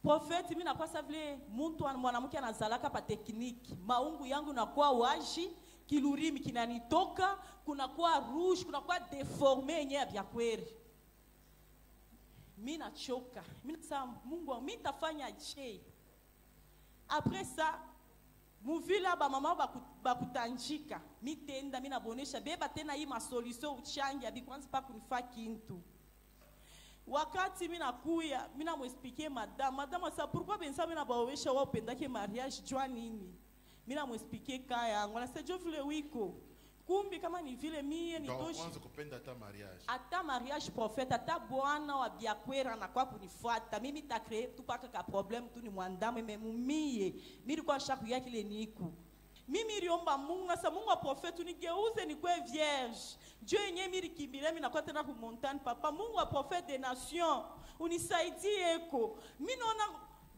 [SPEAKER 3] Profeti mina kwa sa vile muntu mwanamke anazalaka pa tekniki. Maungu yangu nakuwa waji, kilurimi kinanitoka, kunakuwa rouge, kunakuwa deforme yenye vya kweli. Mina choka. Mina sa Mungu mitafanya je. Après ça, muvila ba mama bakutanjika. Mitenda mina bonesha beba tena hii ma solution uchangi abikwanza pa kunifa kintu. Wakati mina kuya, mina mwexpliquer madame sa pourquoi bensa mina baowesha wa upendake mariage jua nini? Mina mwexpliquer kaya yangu. Na sejo vile wiko. Kumbi kama ni vile mie ni doshi.
[SPEAKER 1] Kwanza kupenda ata mariage.
[SPEAKER 3] Ata mariage prophète, ata bwana wa biakwera na kwa kunifuata. Mimi ta créer tu paka ka problème tu ni mwandamu memumie. Mimi kwa shaku yake ile niku. Mimi riomba Mungu na sa Mungu wa prophète unigeuze ni kwe vierge. Dieu yenye miri kimbile mimi nakuwa tena ku montagne papa. Mungu wa prophète des nations unisaidie eko. Mimi naona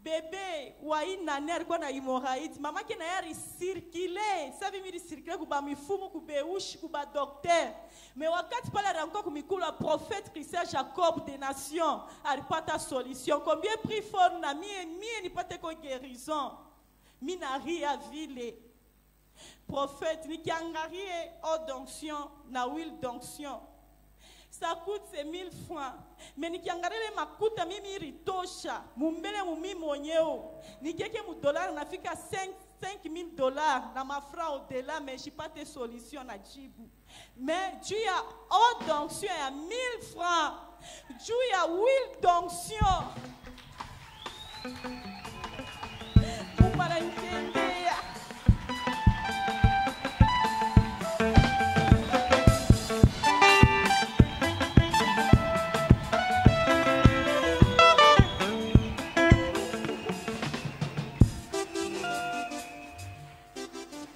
[SPEAKER 3] bébé wa inane alikuwa na hemorrhoïde mama ke na yari circuler sabi miri circuler kuba mifumu kubeushi kuba docteur mais wakati pale alikuwa kumikula prophète Christian Jacob des nations alipata solution combien pris fort na mie nipate ko guérison mina ria vile prophète nikiangarie eau d'onction na huile d'onction. Ça coûte 1000 francs. Mais nikiangalia makuta mimi ritosha. Mumbele mumi monyeo. Nikeke mu dollar nafika 5000 dollars na mafra au delà mais j'ai pas de solution na jibu. Mais Dieu a eau d'onction à 1000 francs. Dieu a huile d'onction. Pour para entender.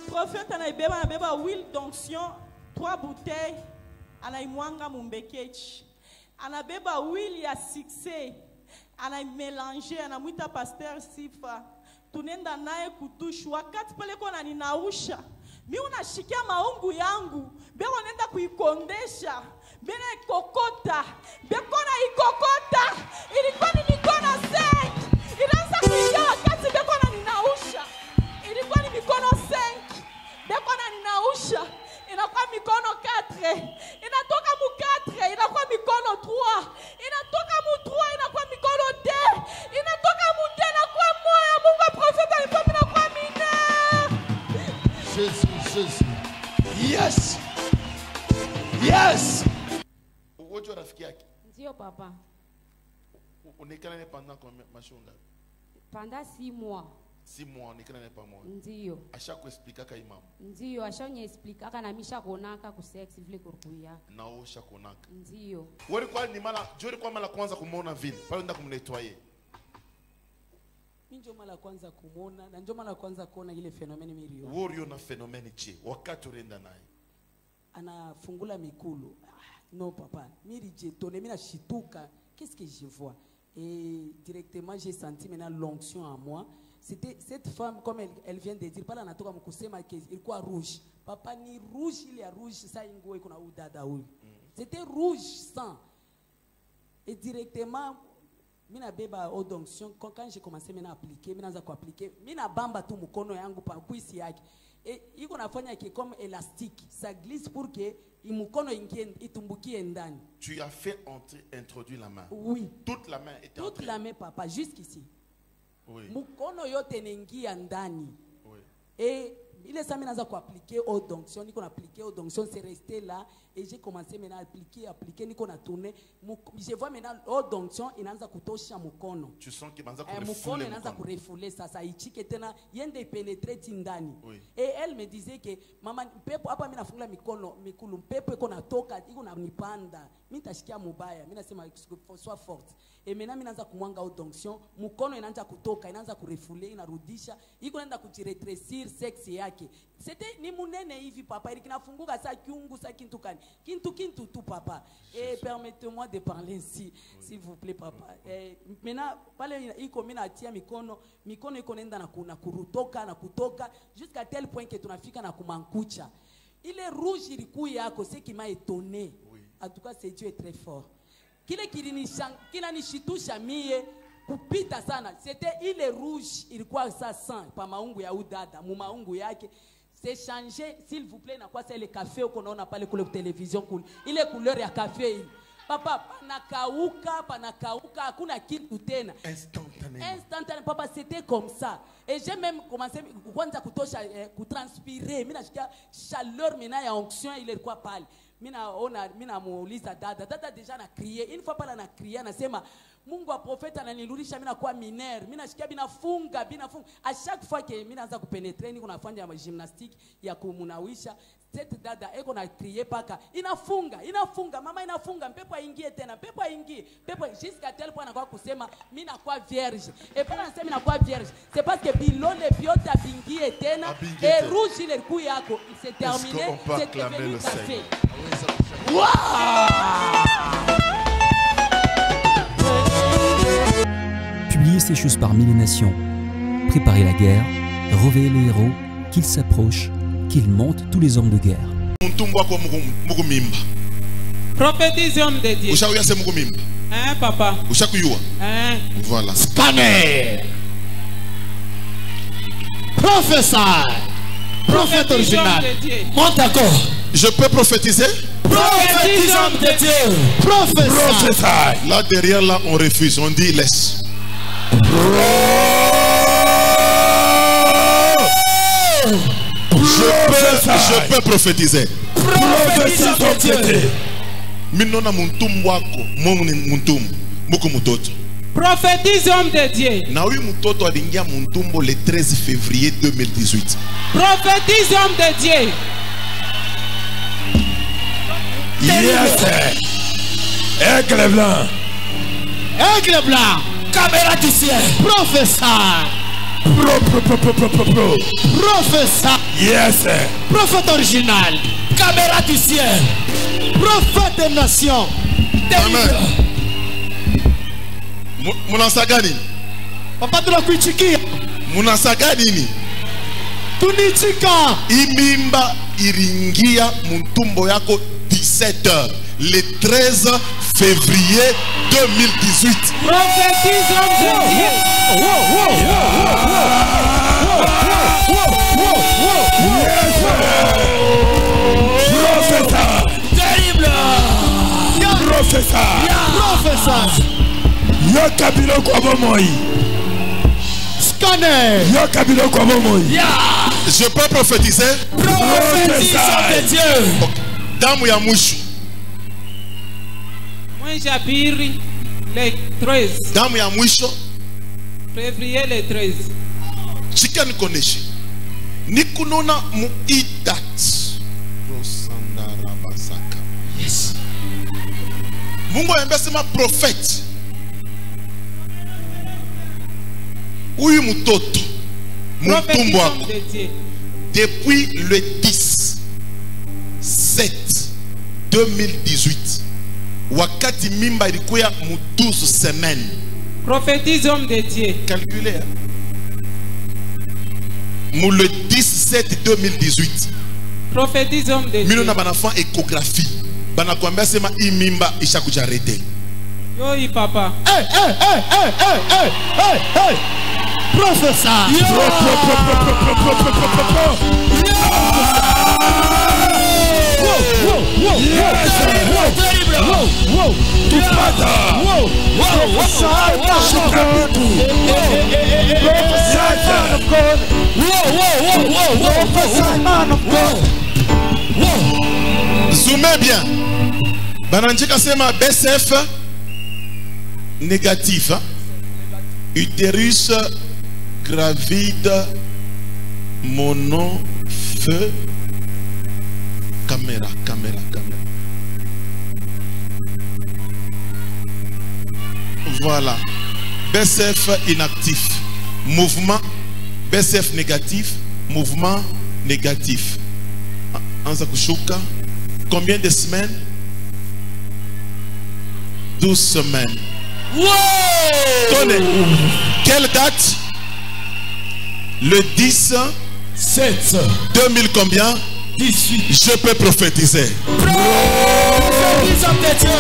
[SPEAKER 3] Prophète anabeba huile d'onction 3 bouteilles anaimwanga mumbekechi anabeba huile ya succès anaimelange anamwita pasteur Sifa tunenda naye kutushu wakati pale kona ninausha mimi unashikia maungu yangu beko nenda kuikondesha bena ikokota beko na ikokota ilikuwa ni mikono 5 inaanza kuingia wakati beko na ninausha ilikuwa ni mikono 5 beko na ninausha inakuwa mikono 4 inatoka mu 4 inakuwa mikono 3 inatoka mu 3 inakuwa mikono 2 inatoka mu 2 inakuwa moya Mungu profeta alipo inakuwa mineur.
[SPEAKER 4] Jésus. Yes. Yes.
[SPEAKER 1] Ugonjwa rafiki yake.
[SPEAKER 9] Ndio papa.
[SPEAKER 1] Unikana ne pendant combien machunga?
[SPEAKER 9] Pendant 6 mois.
[SPEAKER 1] 6 mois unikana ne pas moi.
[SPEAKER 9] Ndio.
[SPEAKER 1] Asha kuexplica ka imam.
[SPEAKER 9] Ndio, asha uniexplica kana misha konaka ku sex vile kurkuya.
[SPEAKER 1] Na osha konaka.
[SPEAKER 9] Ndio.
[SPEAKER 1] Wewe kwa ni mala, jori kwa mala kwanza kumuona vile. Pale nenda kumnettoyer.
[SPEAKER 6] Ndio mala kwanza kumuona na ndio mala kwanza kuona ile fenomeni mirio.
[SPEAKER 1] Wewe na fenomeni che wakati unaenda naye.
[SPEAKER 6] Anafungula mikulu. Non papa, miri jetone mina shituka. Qu'est-ce que je vois? Et directement j'ai senti maintenant l'onction en moi. C'était cette femme comme elle vient de dire pala natoka mkusema ilikuwa rouge. Papa ni rouge ile ya rouge sasa ingo iko na udada huyu. C'était rouge sang. Et directement mina beba eau d'onction quand j'ai commencé maintenant à appliquer, mina anza kuappliquer, mina bamba tu mkono yangu pa kuisi yake. Et iko nafanya ki comme élastique, ça glisse pour que imukono ingie itumbukie ndani.
[SPEAKER 1] Tu as fait introduire la main.
[SPEAKER 6] Oui.
[SPEAKER 1] Toute la main était
[SPEAKER 6] toute la main papa jusqu'ici.
[SPEAKER 1] Oui.
[SPEAKER 6] Mukono yote nengia ndani.
[SPEAKER 1] Oui.
[SPEAKER 6] Et il est ça maintenant à appliquer eau d'onction, ni qu'on appliquer eau d'onction, c'est resté là et j'ai commencé maintenant à appliquer ni qu'on a tourné. Je vois maintenant eau d'onction inaanza kutosha mukono.
[SPEAKER 1] Tu sens qu'il inaanza kurefouler
[SPEAKER 6] mukono inaanza kurefouler sasa ichike tena yende pénétrer tindani.
[SPEAKER 1] Oui.
[SPEAKER 6] Et elle me disait que mama pepo hapa mimi nafungula mikono mikulu pepo iko natoka iko na nipanda. mimi tashikia mubaya, mimi nasema sois forte. Et maintenant mimi naanza kumwanga onction, mkono inaanza kutoka, inaanza kurefule, inarudisha, iko naenda kujiretresir sexe yake. C'était ni munene hivi papa, ili kinafunguka saa kiungu saa kintu kani. Kintu tu papa. Et permettez-moi de parler ici, s'il vous plaît papa. Maintenant pale iko mimi natia mikono iko nenda na kurutoka na kutoka jusqu'à tel point que tunafika na kumankucha. Il est rouge ilikuwa yako, c'est qui m'a étonné. Oui. En tout cas, c'est Dieu est très fort. Kile kinanishitusha mie kupita sana. C'était il est rouge ilikuwa ça sang pa maungu ya udada, mu maungu yake. C'est changé s'il vous plaît na kwa c'est le café uko naona pale kule télévision kule. Ile couleur ya café hii. Papa panakauka hakuna kitu tena. Instantanément papa c'était comme ça. Et j'ai même commencé kwanza kutosha kutranspirer. Mimi nashikia chaleur mena ya onction ile ilikuwa pale. Mimi muuliza dada déjà na crier. Une fois pale na crier anasema Mungu wa profeta ananirulisha mimi nakuwa mineur. Mimi nashikia binafunga. À chaque fois que mimi naanza kupénétrer niko nafanya gymnastique ya kumunawisha. Cette dada eko na crier paka inafunga mama inafunga mpepo aingie tena pepo jusqu'à tel point anakuwa kusema mimi nakuwa vierge et pas nasema mimi nakuwa vierge c'est parce que bilone biota bingie tena et rouge ile coup yako c'est terminé c'est devenu café.
[SPEAKER 2] Publier ces choses parmi les nations, préparer la guerre, révéler les héros, qu'ils s'approchent, qu'ils montent tous les hommes de guerre.
[SPEAKER 5] Prophétise homme de Dieu. Hein, papa? Hein?
[SPEAKER 4] Voilà. Scanner. Professeur. Prophète original. Monte encore.
[SPEAKER 1] Je peux prophétiser?
[SPEAKER 4] Prophétise homme de Dieu. Professeur.
[SPEAKER 1] Là derrière là on refuse, on dit laisse. Je peux prophétiser.
[SPEAKER 5] Prophétise homme de Dieu.
[SPEAKER 1] Le 13 février 2018.
[SPEAKER 5] Prophétise homme de Dieu.
[SPEAKER 4] Yes. Aigle blanc. Aigle blanc. Caméra du ciel. Professeur. Professeur. Yes. Prophète original. Caméra du ciel. Prophète des nations.
[SPEAKER 1] Amen. Munasagani.
[SPEAKER 4] Papa de la kuichikia.
[SPEAKER 1] Munasagani.
[SPEAKER 4] Tunichika.
[SPEAKER 1] Imimba iringia muntumbo yako 17h. Le 13 février 2018.
[SPEAKER 5] Prophétise homme de Dieu.
[SPEAKER 4] Professeur. Terrible. Professeur. Professeur. Yo kabilo kwa bomoi. Scanner. Yo kabilo kwa bomoi.
[SPEAKER 1] Je peux prophétiser?
[SPEAKER 4] Prophétise de Dieu.
[SPEAKER 1] Damu ya mwisho.
[SPEAKER 5] Moi j'habille le 13.
[SPEAKER 1] Damu ya mwisho.
[SPEAKER 5] Février le 13.
[SPEAKER 1] Chika nikoneshi. Nikunona muidat.
[SPEAKER 4] Yes.
[SPEAKER 1] Mungu amesema prophète. Huyu mtoto mtumbo wako depuis le 10/7/2018 wakati mimba ilikuwa mu 12 semaines.
[SPEAKER 5] Prophétise homme de Dieu.
[SPEAKER 1] Calculez. Mu le 10/7/2018.
[SPEAKER 5] Prophétise homme de Dieu.
[SPEAKER 1] Mino na banafan échographie. Banakwambia sema hii mimba ishakujarete.
[SPEAKER 5] Yo papa.
[SPEAKER 4] Hey. Professeur.
[SPEAKER 1] Zoomez bien. Bananjika sema BCF négatif. Utérus gravide mono feu. Caméra. Voilà. BCF inactif. Mouvement. BCF négatif. Mouvement négatif. Anzakushuka. Combien de semaines? 12 semaines.
[SPEAKER 4] Wow!
[SPEAKER 1] Tenez. Quelle date? Le 10
[SPEAKER 4] 7
[SPEAKER 1] 2000 combien?
[SPEAKER 4] 18.
[SPEAKER 1] Je peux prophétiser.
[SPEAKER 4] Prophétise de Dieu.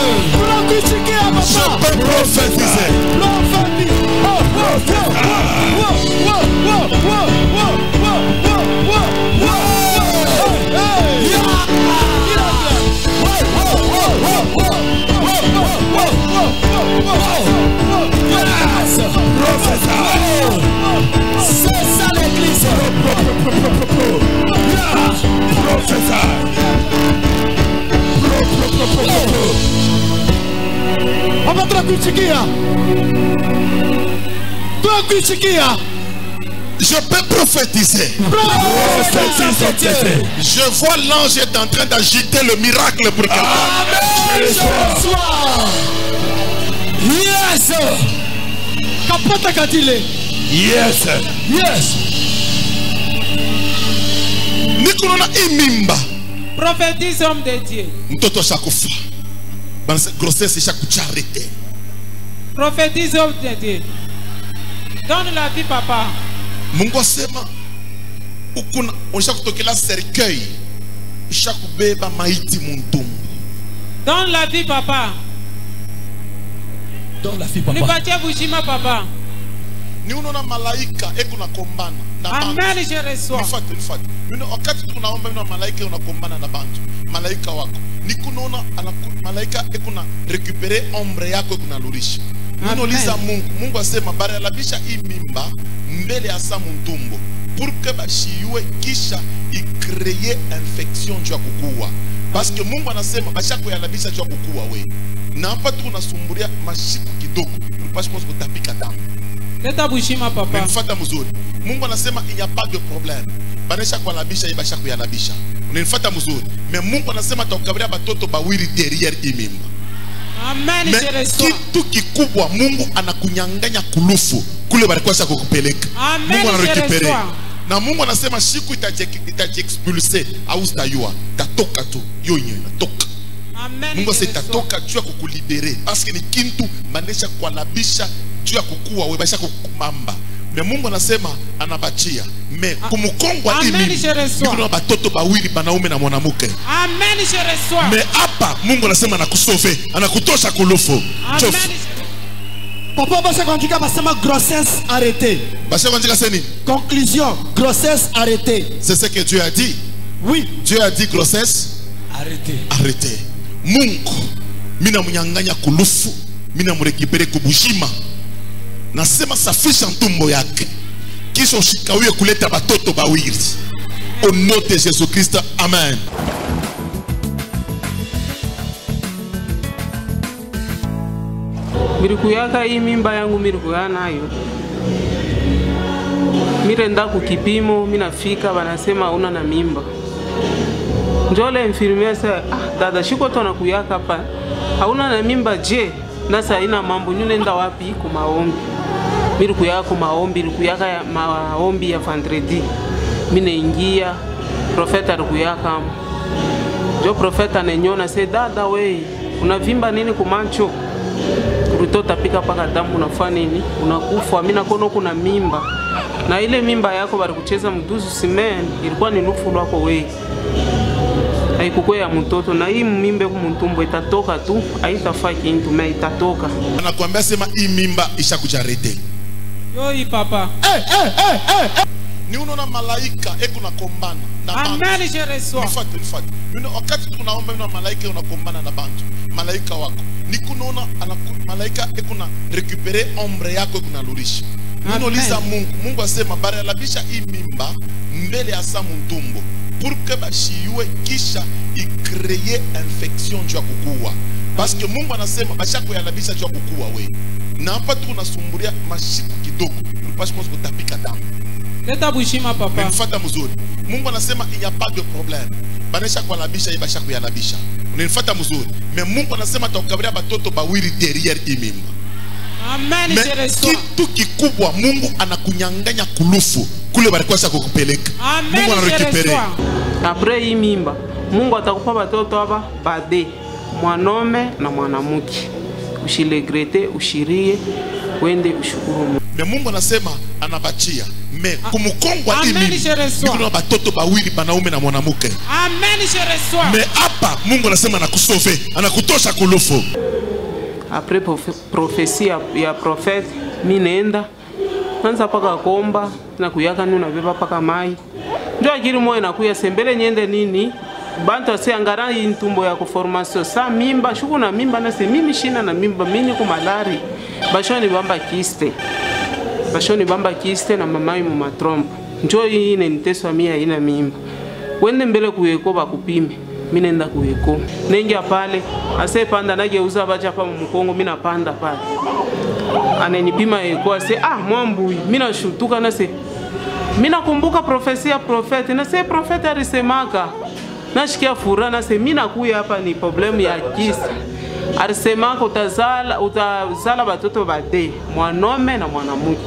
[SPEAKER 1] Je peux prophétiser.
[SPEAKER 4] C'est ça l'église.
[SPEAKER 1] Je peux prophétiser. Je vois l'ange est en train d'agiter le miracle pour quelqu'un.
[SPEAKER 4] Yes. Yes. Yes.
[SPEAKER 1] Nikolona imimba.
[SPEAKER 6] Prophétise, homme de Dieu.
[SPEAKER 1] Mtoto shakufa. Grossesse chaque arrêté.
[SPEAKER 6] Prophétise, homme de Dieu. Donne la vie, papa.
[SPEAKER 1] Mungu asema ukuna unisha kutokela cercueil isha kubeba maiti muntumbu.
[SPEAKER 6] Donne la vie, papa.
[SPEAKER 4] Donne la vie, papa.
[SPEAKER 6] Nipatie bushima, papa.
[SPEAKER 1] Ni unaona malaika ekuna kombana na bantu.
[SPEAKER 6] Amen, je reçois.
[SPEAKER 1] Nifate. Wakati tunaomba na malaika unakombana na bantu. Malaika wako. Nikunaona malaika ekuna récupérer ombre yako ekuna lurisha. Unauliza Mungu asema baralabisha hii mimba mbele ya sa muntumbo pour que bashiwe kisha ikreye infection juu ya kukua. Parce que Mungu anasema bashako yalabisha juu ya kukua we. Na hapa tu unasumbulia mashiku kidogo. Parce que kutapika damu.
[SPEAKER 6] Leta bushima, papa.
[SPEAKER 1] Unanifuata mzuri. Mungu anasema il n'y a pas de problème. Banesha kwa labisha iba shako yalabisha. Unanifuata mzuri. Mais Mungu anasema atakukabiria batoto bawili derrière imimba.
[SPEAKER 6] Amen, je reçois.
[SPEAKER 1] Kitu kikubwa Mungu anakunyanganya kulufu kule barikosa kukupeleka. Mungu anarekipere. Na Mungu anasema siku itajiexpulse au utayua. Tatoka tu. Yo yenyewe natoka.
[SPEAKER 6] Amen.
[SPEAKER 1] Mungu sasa itatoka juu ya kukulibere. Parce que ni kintu manesha kwa labisha juu ya kukua webasha kukumamba. Me Mungu anasema anabachia. Me kumukongwa imi. Kuna batoto bawili banaume na mwanamke.
[SPEAKER 6] Amen, je reçois.
[SPEAKER 1] Me hapa Mungu anasema anakusove, anakutosha kulufu.
[SPEAKER 6] Amen.
[SPEAKER 4] Papa basa kuandika basema grossesse arrêtée.
[SPEAKER 1] Basa kuandika seni?
[SPEAKER 4] Conclusion, grossesse arrêtée.
[SPEAKER 1] C'est ce que Dieu a dit.
[SPEAKER 4] Oui.
[SPEAKER 1] Dieu a dit grossesse
[SPEAKER 4] arrêtée.
[SPEAKER 1] Arrêtée. Mungu mina munyanganya kulufu, mina murekipere kubushima. Nasema safisha ntumbo yake. Kisha ushikawie kuleta batoto bawili. Au nom de Jésus Christ. Amen.
[SPEAKER 6] Mirikuyaka hii mimba yangu mirikuya nayo. Mirenda kukipimo, minafika banasema una na mimba. Njole infirmier sa dada shiko tona kuyaka hapa. Hauna na mimba je? Nasa ina mambo nenda wapi ku maombi. Mirikuyaka ku maombi, mirikuyaka maombi ya vendredi. Minaingia profeta alikuyaka. Jo profeta nenyona se dada we unavimba nini kumancho? Kurutota pika paka damu unafanya nini? Unakufa. Mimi nakono kuna mimba. Na ile mimba yako bali kucheza mduzu simen ilikuwa ni nufu lwako we. Haikukuwa ya mtoto na hii mimba kwa mtumbo itatoka tu, haitafaa kintu me itatoka.
[SPEAKER 1] Anakuambia sema hii mimba ishakujarete.
[SPEAKER 6] Yoi papa.
[SPEAKER 1] Ni unaona malaika ekuna kombana na bantu.
[SPEAKER 6] Amen, je reçois.
[SPEAKER 1] Nifate. Wakati tunaomba na malaika unakombana na bantu. Malaika wako. Nikunaona malaika ekuna récupérer ombre yako ekuna lurisha. Unauliza Mungu asema baralabisha hii mimba mbele ya sa muntumbo pour que bashiwe kisha ikreye infection juu ya kukua. Parce que Mungu anasema bashako yalabisha juu ya kukua we. Na hapa tu unasumbulia mashiku kidogo. Parce que kutapika damu.
[SPEAKER 6] Leta bushima papa.
[SPEAKER 1] Mfata mzuri. Mungu anasema il n'y a pas de problème. Banesha kwa labisha ibasha kuyalabisha. Unanifuata mzuri. Mais Mungu anasema atakukabiria batoto bawili derrière imimba.
[SPEAKER 7] Amen, je reçois.
[SPEAKER 1] Kitu kikubwa Mungu anakunyanganya kulufu kule balikosa kukupeleka.
[SPEAKER 7] Amen,
[SPEAKER 1] Mungu anarekupere.
[SPEAKER 11] Après hii mimba, Mungu atakupa watoto hapa bade, mwanaume na mwanamke. Usiregrete, ushirie, wende ushukuru Mungu.
[SPEAKER 1] Na Mungu anasema anabachia. Me kumukongwa hii mimba. Kuna watoto bawili banaume na mwanamke.
[SPEAKER 7] Amen, je reçois.
[SPEAKER 1] Me hapa Mungu anasema anakusove, anakutosha kulufu.
[SPEAKER 11] Après prophétie ya prophète, mimi naenda kwanza paka komba na kuyaka nuna beba paka mai. Ndio akiri moyo nakuya sembele nyende nini? Bantu asiangara intumbo ya kuformation sa mimba shuku na mimba na se mimi shina na mimba mimi ku malari. Bashoni bamba kiste. Bashoni bamba kiste na mamai mu matrompe. Njoo hii ni niteswa mia ina mimba. Wende mbele kuyeko bakupime. Mimi nenda kuyeko. Nengia pale ase panda nageuza bacha pa mkongo mimi napanda pale. Ananipima yeko ase mwambui mimi nashutuka na se mimi nakumbuka profesia profeti na se profeti alisemaka nashikia furaha na se mimi nakuya hapa ni problemu ya kisa. Alisemaka utazala batoto bade mwanaume na mwanamke.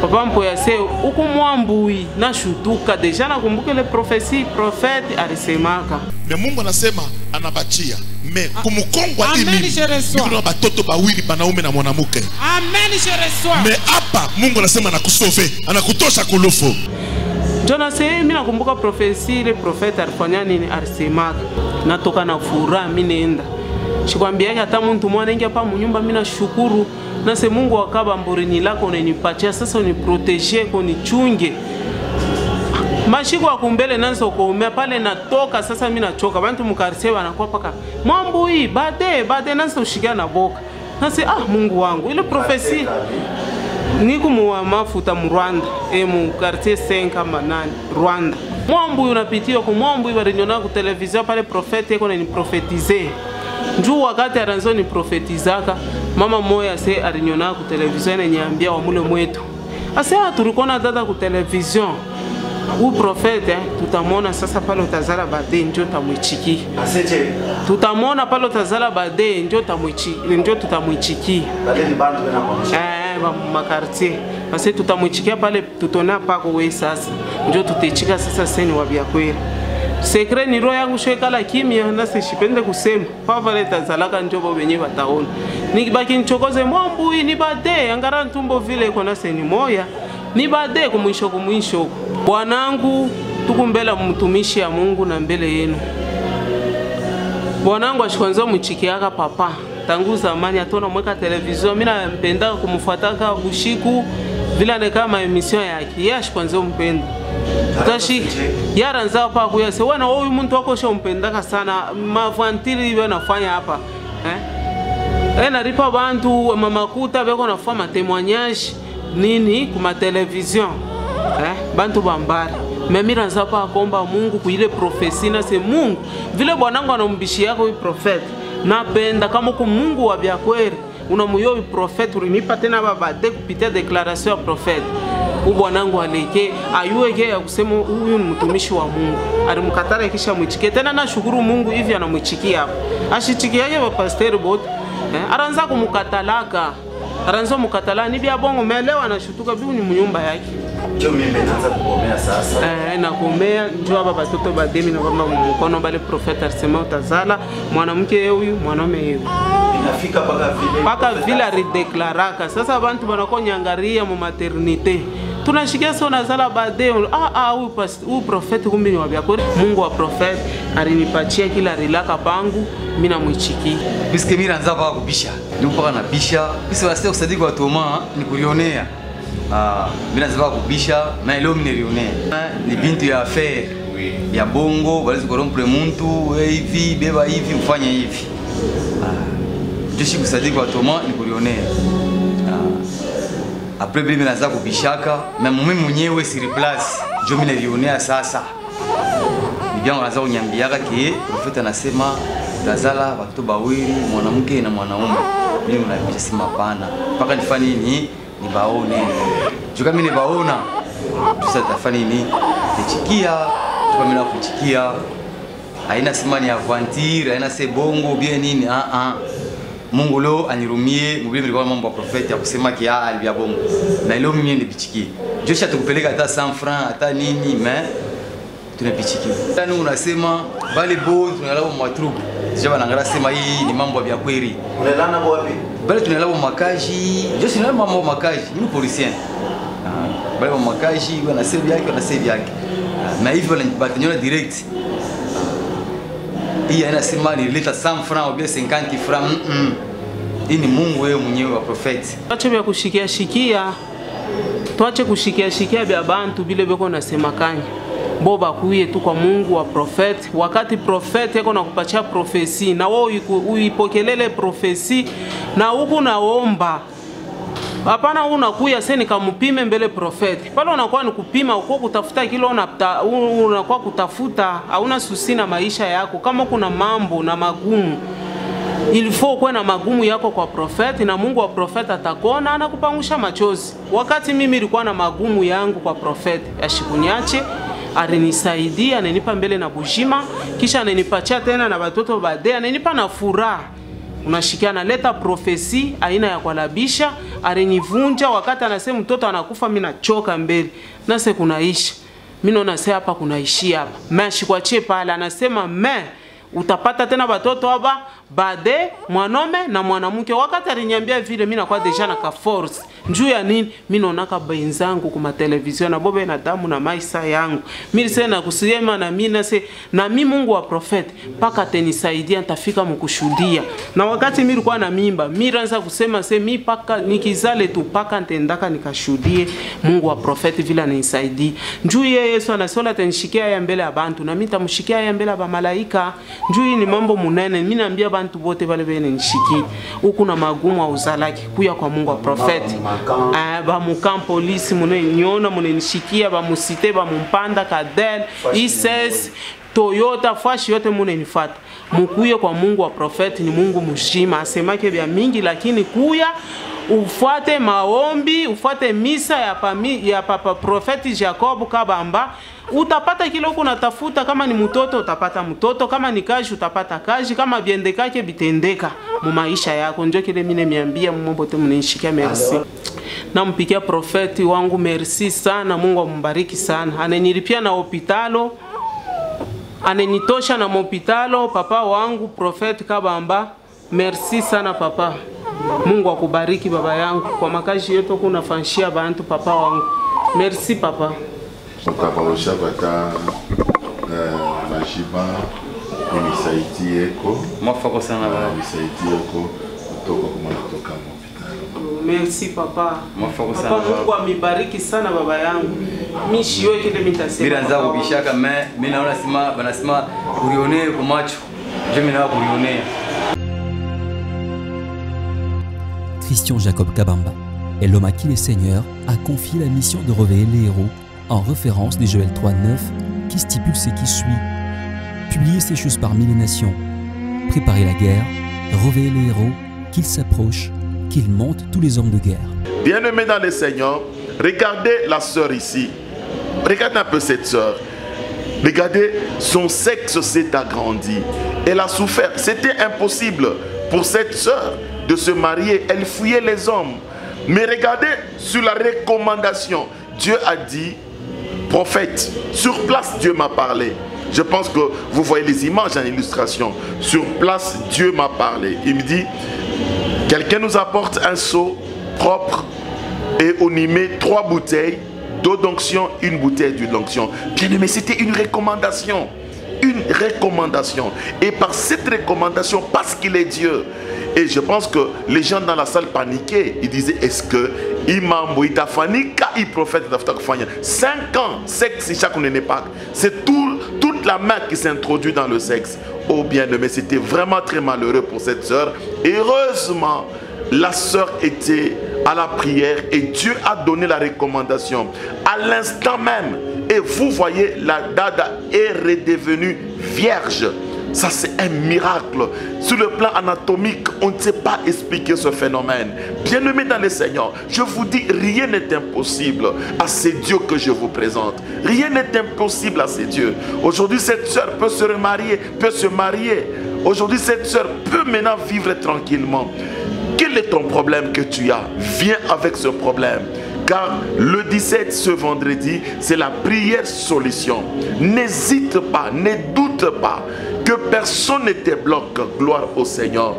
[SPEAKER 11] Papa mpo ya se uko mwambui nashutuka deja nakumbuka ile profesi profeti alisemaka.
[SPEAKER 1] Na Mungu anasema anabachia. Me kumukongwa hii mimba. Kuna watoto bawili banaume na mwanamke.
[SPEAKER 7] Amen, je reçois.
[SPEAKER 1] Me hapa Mungu anasema anakusove, anakutosha kulufu.
[SPEAKER 11] Jona se mimi nakumbuka profesi ile profeti alifanya nini alisemaka. Natoka na furaha mimi nenda. Shikwambia hata mtu mwana ingia hapa mnyumba mimi nashukuru. Na se Mungu akaba mburini lako unanipatia sasa uniprotege kunichunge. Mashiko wa kumbele nanzo kuumea pale natoka sasa mimi nachoka. Bantu mkarse wanakuwa paka mambo hii bade nanzo ushikia na boka. Nasi Mungu wangu ile profesi niku muwa mafuta mu Rwanda mu quartier 5 kama nani Rwanda. Mambo unapitia kwa mambo ibarinyona ku television pale profeti yako ni profetize. Njoo wakati aranzo ni profetizaka mama moya se arinyona ku television nyambia wa mule mwetu. Ase tulikuwa dada ku television. U profete tutamona sasa pale utazala bade njoo tamwichiki.
[SPEAKER 12] Aseje.
[SPEAKER 11] Tutamona pale utazala bade njoo tutamwichiki.
[SPEAKER 12] Bade ni bantu bena kwa
[SPEAKER 11] makartier. Basi tutamwichikia pale tutona pako we sasa. Njoo tutechika sasa seni wa bya kweli. Sekre ni roho yangu shwekala kimya na sishipende kusema. Papa leta zalaka njobo benye bataona. Nikibaki nichokoze mwambu ni bade angara ntumbo vile kona seni moya. Ni bade kumwisho. Bwanangu tukumbela mtumishi ya Mungu na mbele yenu. Bwanangu ashikwanza mchikiaka papa. Tangu zamani atona mweka television mimi nampenda kumfuataka bushiku vile ne kama emission yake. Yeye ashikwanza mpenda. Tashi yaranza hapa kuyase wana huyu mtu wako sio mpendaka sana mavantili hivyo anafanya hapa naripa bantu mamakuta beko nafanya témoignage nini kuma television bantu bambari mimi ranza hapa kuomba Mungu kuile profesi na se Mungu vile bwanangu anambishi yako huyu prophet napenda kama ku Mungu wa bya kweli unamuyo prophet ulinipa tena baba de kupitia declaration ya prophet bwanangu aleke ayueke ya kusema huyu ni mtumishi wa Mungu alimkatara kisha mwichike tena na shukuru Mungu hivi anamwichikia hapo ashichikiaje wa pastor bot aranza kumkatalaka aranza mukatala ni bya bongo melewa anashutuka biu ni mnyumba yake
[SPEAKER 12] njoo mimi naanza kukomea sasa
[SPEAKER 11] na komea njoo hapa batoto bademi na kwamba mkono bale prophet alisema utazala mwanamke huyu mwanaume huyu
[SPEAKER 12] inafika paka
[SPEAKER 11] vile redeclaraka sasa abantu banakonyangaria mu maternité tunashikia sona zala bade huyu prophet kumbe ni wa bya kweli Mungu wa prophet alinipatia kila rilaka pangu mimi namwichiki
[SPEAKER 12] biske mimi naanza paka kubisha nipo na bisha bisi wasi kusadiki watu wama ni kurionea mimi naanza paka kubisha na leo mimi nilionea ni bintu ya affaire ya bongo walizo korompre mtu hivi beba hivi ufanye hivi jeshi kusadiki watu wama ni kurionea après mimi naanza kubishaka na mimi mwenyewe si replace ndio mimi nilionea sasa bibi yangu anaanza kunyambiaka ki profeta anasema tazala watoto bawili mwanamke na mwanaume mimi unabisha sema pana mpaka nifanye nini nibaone juu kama mimi nibaona sasa tafanya nini nichikia kama mimi nakuchikia haina sema ni aventure haina se bongo bien nini Mungu leo anirumie mubile mlikuwa mambo ya profeti ya kusema ki alibia bongo. Na leo mimi ndipichiki. Joshua tukupeleka hata 100 francs hata nini mais tunapichiki. Tani unasema bali bo tunalala kwa matrupu. Sija banangara sema hii ni mambo ya kweli.
[SPEAKER 13] Unalala wapi?
[SPEAKER 12] Bali tunalala kwa makaji. Joshua tunalala mambo makaji. Ni policier. Bali kwa makaji wana save yake. Na hivyo wananibatanyona direct. Hii anasema nilileta 100 francs au bien 50 francs. Hii ni Mungu wewe mwenyewe wa profeti.
[SPEAKER 11] Tuache vya kushikia, tuache kushikia vya bantu vile beko nasema kanya. Boba kuye tu kwa Mungu wa profeti. Wakati profeti yako nakupatia profesi na wewe uipokelele profesi na huku naomba. Hapana unakuya sasa nikamupime mbele profeti. Pale unakuwa ni kupima uko kutafuta kile unakuwa kutafuta hauna susi na maisha yako. Kama kuna mambo na magumu ilifo kuwe na magumu yako kwa profeti na Mungu wa profeti atakona anakupangusha machozi. Wakati mimi nilikuwa na magumu yangu kwa profeti ashikunyache alinisaidia ananipa mbele na bujima kisha ananipatia tena na watoto baadaye ananipa na furaha. Unashikiana leta profesi aina ya kualabisha alinivunja wakati anasema mtoto anakufa mimi nachoka mbele nase kunaisha mimi naona sasa hapa kunaishia hapa mashi kwa pale anasema utapata tena watoto hapa baadaye mwanaume na mwanamke. Wakati aliniambia vile mimi nakuwa deja na ka force njoo ya nini mimi naonaka benzangu kwa television na bobe na damu na maisha yangu mimi sasa kusema na mimi na mimi Mungu wa profeti paka tenisaidia nitafika mkushuhudia. Na wakati mimi nilikuwa na mimba mimi naanza kusema mimi paka nikizale tu paka nitendaka nikashuhudie Mungu wa profeti vile ananisaidia. Njoo Yesu anasola tenishikia ya mbele ya bantu na mimi nitamshikia ya mbele ya malaika. Njoo ni mambo munene mimi naambia bantu bote wale bene nishiki huku na magumu au uzalaki kuya kwa Mungu wa profeti. Ba mukam polisi mune nyona mune nishikia ba musite ba mumpanda Cadel ISS Toyota fashi yote mune nifata mukuye kwa Mungu wa profeti. Ni Mungu mshima asemake vya mingi lakini kuya ufuate maombi ufuate misa ya papa profeti Jacob Kabamba utapata kile uko unatafuta. Kama ni mtoto utapata mtoto, kama ni kazi utapata kazi, kama viendekake bitendeka mu maisha yako. Njoo kile mimi nimeambia mambo yote mnishikia. Merci nampikia profeti wangu merci sana. Mungu ambariki sana. Anenilipia na hospitalo anenitosha na hospitalo papa wangu profeti Kabamba. Merci sana papa. Mungu akubariki baba yangu kwa makazi yote kunafanyia bantu papa wangu. Merci papa.
[SPEAKER 1] Mkabarosha bata Majiba nisaidie ko.
[SPEAKER 12] Mwafako sana baba.
[SPEAKER 1] Nisaidie ko kutoka kutoka hospitali.
[SPEAKER 11] Merci papa.
[SPEAKER 12] Mwafako sana
[SPEAKER 11] baba. Mungu amibariki sana baba yangu. Mimi shiwe kile mitasema.
[SPEAKER 12] Mimi naanza kubishaka mimi naona sima banasema urionee kwa macho. Je mimi na kurionea.
[SPEAKER 2] Christian Jacob Kabamba est l'homme à qui le Seigneur a confié la mission de révéler les héros en référence des Joël 3:9 qui stipule ce qui suit. Publier ces choses parmi les nations, préparer la guerre, révéler les héros, qu'ils s'approchent, qu'ils montent tous les hommes de guerre.
[SPEAKER 1] Bien-aimés dans le Seigneur, regardez la sœur ici. Regardez un peu cette sœur. Regardez, son sexe s'est agrandi. Elle a souffert. C'était impossible pour cette sœur de se marier. Elle fuyait les hommes. Mais regardez sur la recommandation. Dieu a dit, prophète, sur place Dieu m'a parlé. Je pense que vous voyez les images en illustration. Sur place Dieu m'a parlé. Il me dit, quelqu'un nous apporte un seau propre et on y met 3 bouteilles d'eau d'onction, 1 bouteille d'huile d'onction. Bien aimé, c'était une recommandation. Une recommandation. Et par cette recommandation, parce qu'il est Dieu, et je pense que les gens dans la salle paniquaient. Ils disaient, est-ce que Imam Boitafani, Kaï prophète d'Aftafania, 5 ans, sexe, chaque n'est pas. C'est toute la main qui s'introduit dans le sexe. Oh bien-aimé, c'était vraiment très malheureux pour cette sœur. Heureusement, la sœur était à la prière et Dieu a donné la recommandation. À l'instant même, et vous voyez, la dada est redevenue vierge. Ça, c'est un miracle. Sur le plan anatomique, on ne sait pas expliquer ce phénomène. Bien-aimés dans le Seigneur, je vous dis, rien n'est impossible à ces dieux que je vous présente. Rien n'est impossible à ces dieux. Aujourd'hui, cette sœur peut se remarier, peut se marier Aujourd'hui, cette sœur peut maintenant vivre tranquillement. Quel est ton problème que tu as? Viens avec ce problème. Car le 17, ce vendredi, c'est la prière solution. N'hésite pas, ne doute pas que personne ne te bloque. Gloire au Seigneur.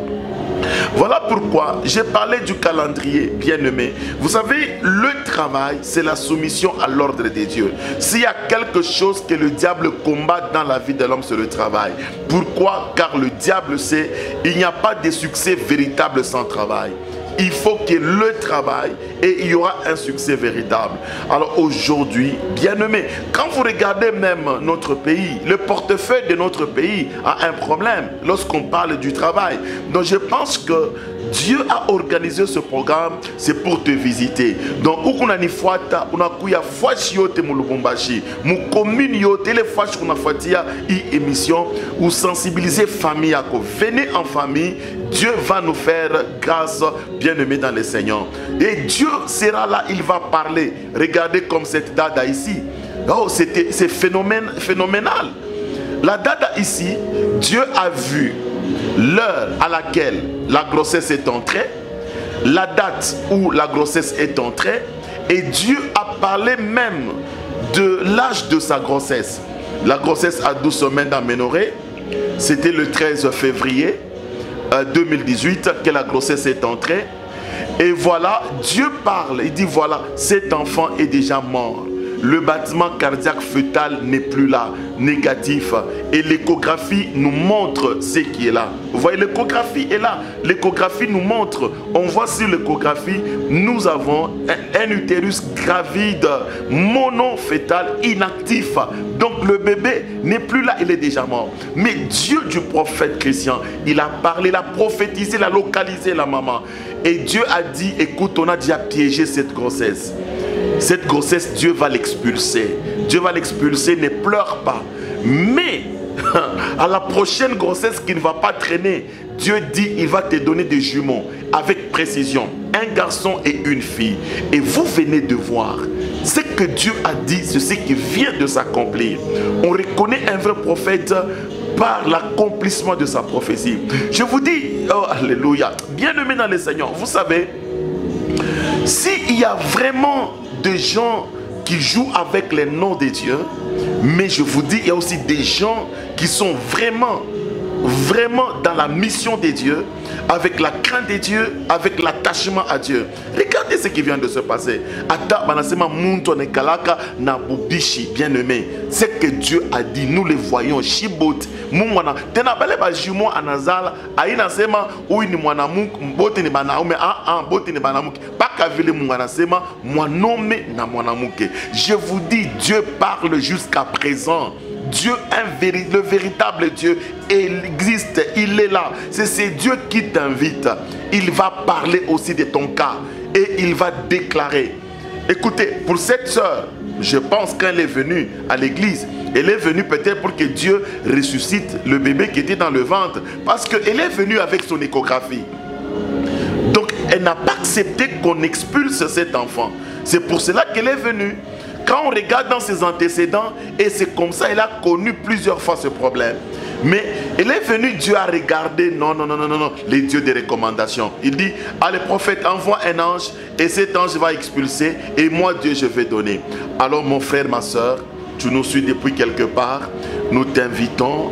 [SPEAKER 1] Voilà pourquoi j'ai parlé du calendrier, bien-aimé. Vous savez, le travail, c'est la soumission à l'ordre de Dieu. S'il y a quelque chose que le diable combat dans la vie de l'homme, c'est le travail. Pourquoi? Car le diable sait qu'il n'y a pas de succès véritable sans travail. Il faut que le travail et il y aura un succès véritable. Alors aujourd'hui, bien-aimé, quand vous regardez même notre pays, le portefeuille de notre pays a un problème lorsqu'on parle du travail. Donc je pense que Dieu a organisé ce programme, c'est pour te visiter. Donc, où qu'on a ni fouata, on a kuya fouachi yote mu Lubumbashi, mu commune yote, les fouachi qu'on a fatia y émission, ou sensibiliser famille à quoi. Venez en famille, Dieu va nous faire grâce, bien-aimé dans le Seigneur. Et Dieu sera là, il va parler. Regardez comme cette dada ici. Oh, c'est phénoménal. La dada ici, Dieu a vu l'heure à laquelle la grossesse est entrée, la date où la grossesse est entrée, et Dieu a parlé même de l'âge de sa grossesse. La grossesse a 12 semaines d'aménorrhée. C'était le 13 février 2018 que la grossesse est entrée. Et voilà, Dieu parle, il dit voilà, cet enfant est déjà mort. Le battement cardiaque fœtal n'est plus là, négatif. Et l'échographie nous montre ce qui est là. Vous voyez, l'échographie est là. L'échographie nous montre, on voit sur l'échographie, nous avons un utérus gravide, monofœtal, inactif. Donc le bébé n'est plus là, il est déjà mort. Mais Dieu du prophète Christian, il a parlé, il a prophétisé, il a localisé la maman. Et Dieu a dit, écoute, on a déjà piégé cette grossesse. Cette grossesse, Dieu va l'expulser. Dieu va l'expulser, ne pleure pas. Mais, à la prochaine grossesse qui ne va pas traîner, Dieu dit, il va te donner des jumeaux avec précision. Un garçon et une fille. Et vous venez de voir. Ce que Dieu a dit, c'est ce qui vient de s'accomplir. On reconnaît un vrai prophète par l'accomplissement de sa prophétie. Je vous dis, oh alléluia, bien-aimé dans le Seigneur, vous savez, s'il y a vraiment des gens qui jouent avec les noms de Dieu, mais je vous dis, il y a aussi des gens qui sont vraiment dans la mission de Dieu, avec la crainte de Dieu, avec l'attachement à Dieu. Regardez ce qui vient de se passer. Bien-aimé, ce que Dieu a dit, nous le voyons. Shibot, je vous dis, Dieu parle jusqu'à présent. Dieu, le véritable Dieu, il existe, il est là. C'est Dieu qui t'invite. Il va parler aussi de ton cas et il va déclarer. Écoutez, pour cette sœur, je pense qu'elle est venue à l'église. Elle est venue peut-être pour que Dieu ressuscite le bébé qui était dans le ventre. Parce qu'elle est venue avec son échographie. Donc, elle n'a pas accepté qu'on expulse cet enfant. C'est pour cela qu'elle est venue. Quand on regarde dans ses antécédents, et c'est comme ça, elle a connu plusieurs fois ce problème. Mais elle est venue, Dieu a regardé, non, les dieux des recommandations. Il dit, le prophète envoie un ange, et cet ange va expulser, et moi, Dieu, je vais donner. Alors, mon frère, ma soeur, tu nous suis depuis quelque part, nous t'invitons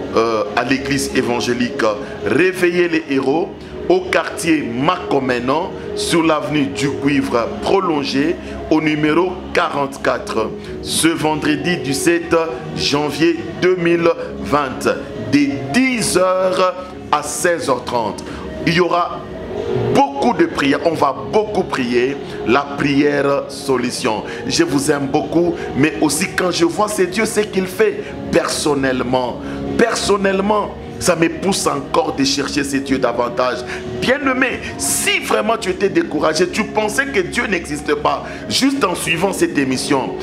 [SPEAKER 1] à l'église évangélique Réveiller les héros, au quartier Macoménon, sur l'avenue du Cuivre prolongée, au numéro 44, ce vendredi 17 janvier 2020, de 10h à 16h30. Il y aura beaucoup de prières, on va beaucoup prier, la prière solution. Je vous aime beaucoup, mais aussi quand je vois c'est Dieu, ce qu'il fait personnellement, ça me pousse encore de chercher ces dieux davantage. Bien-aimé, si vraiment tu étais découragé, tu pensais que Dieu n'existe pas, juste en suivant cette émission,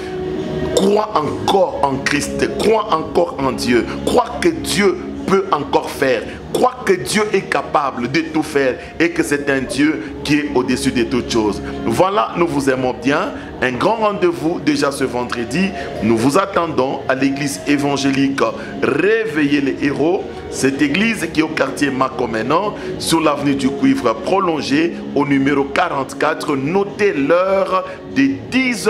[SPEAKER 1] crois encore en Christ, crois encore en Dieu, crois que Dieu peut encore faire, crois que Dieu est capable de tout faire et que c'est un Dieu qui est au-dessus de toutes choses. Voilà, nous vous aimons bien. Un grand rendez-vous déjà ce vendredi. Nous vous attendons à l'église évangélique Réveiller les héros. cette église qui est au quartier Macoménan, sur l'avenue du Cuivre prolongée, au numéro 44. Notez l'heure de 10h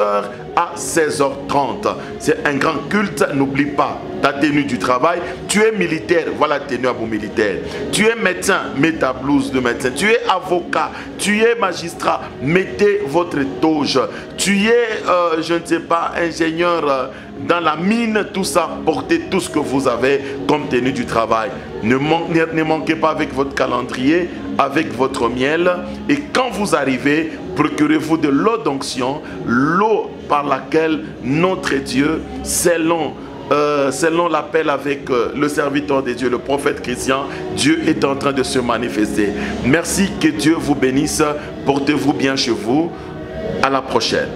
[SPEAKER 1] à 16h30. C'est un grand culte, n'oublie pas ta tenue du travail. Tu es militaire, voilà la tenue à vous militaire. Tu es médecin, mets ta blouse de médecin. Tu es avocat, tu es magistrat, mettez votre toge. Tu es, je ne sais pas, ingénieur dans la mine, tout ça, portez tout ce que vous avez comme tenue du travail. Ne manquez pas avec votre calendrier, avec votre miel. Et quand vous arrivez, procurez-vous de l'eau d'onction, l'eau par laquelle notre Dieu, selon l'appel avec le serviteur de Dieu, le prophète Christian, Dieu est en train de se manifester. Merci, que Dieu vous bénisse. Portez-vous bien chez vous. À la prochaine.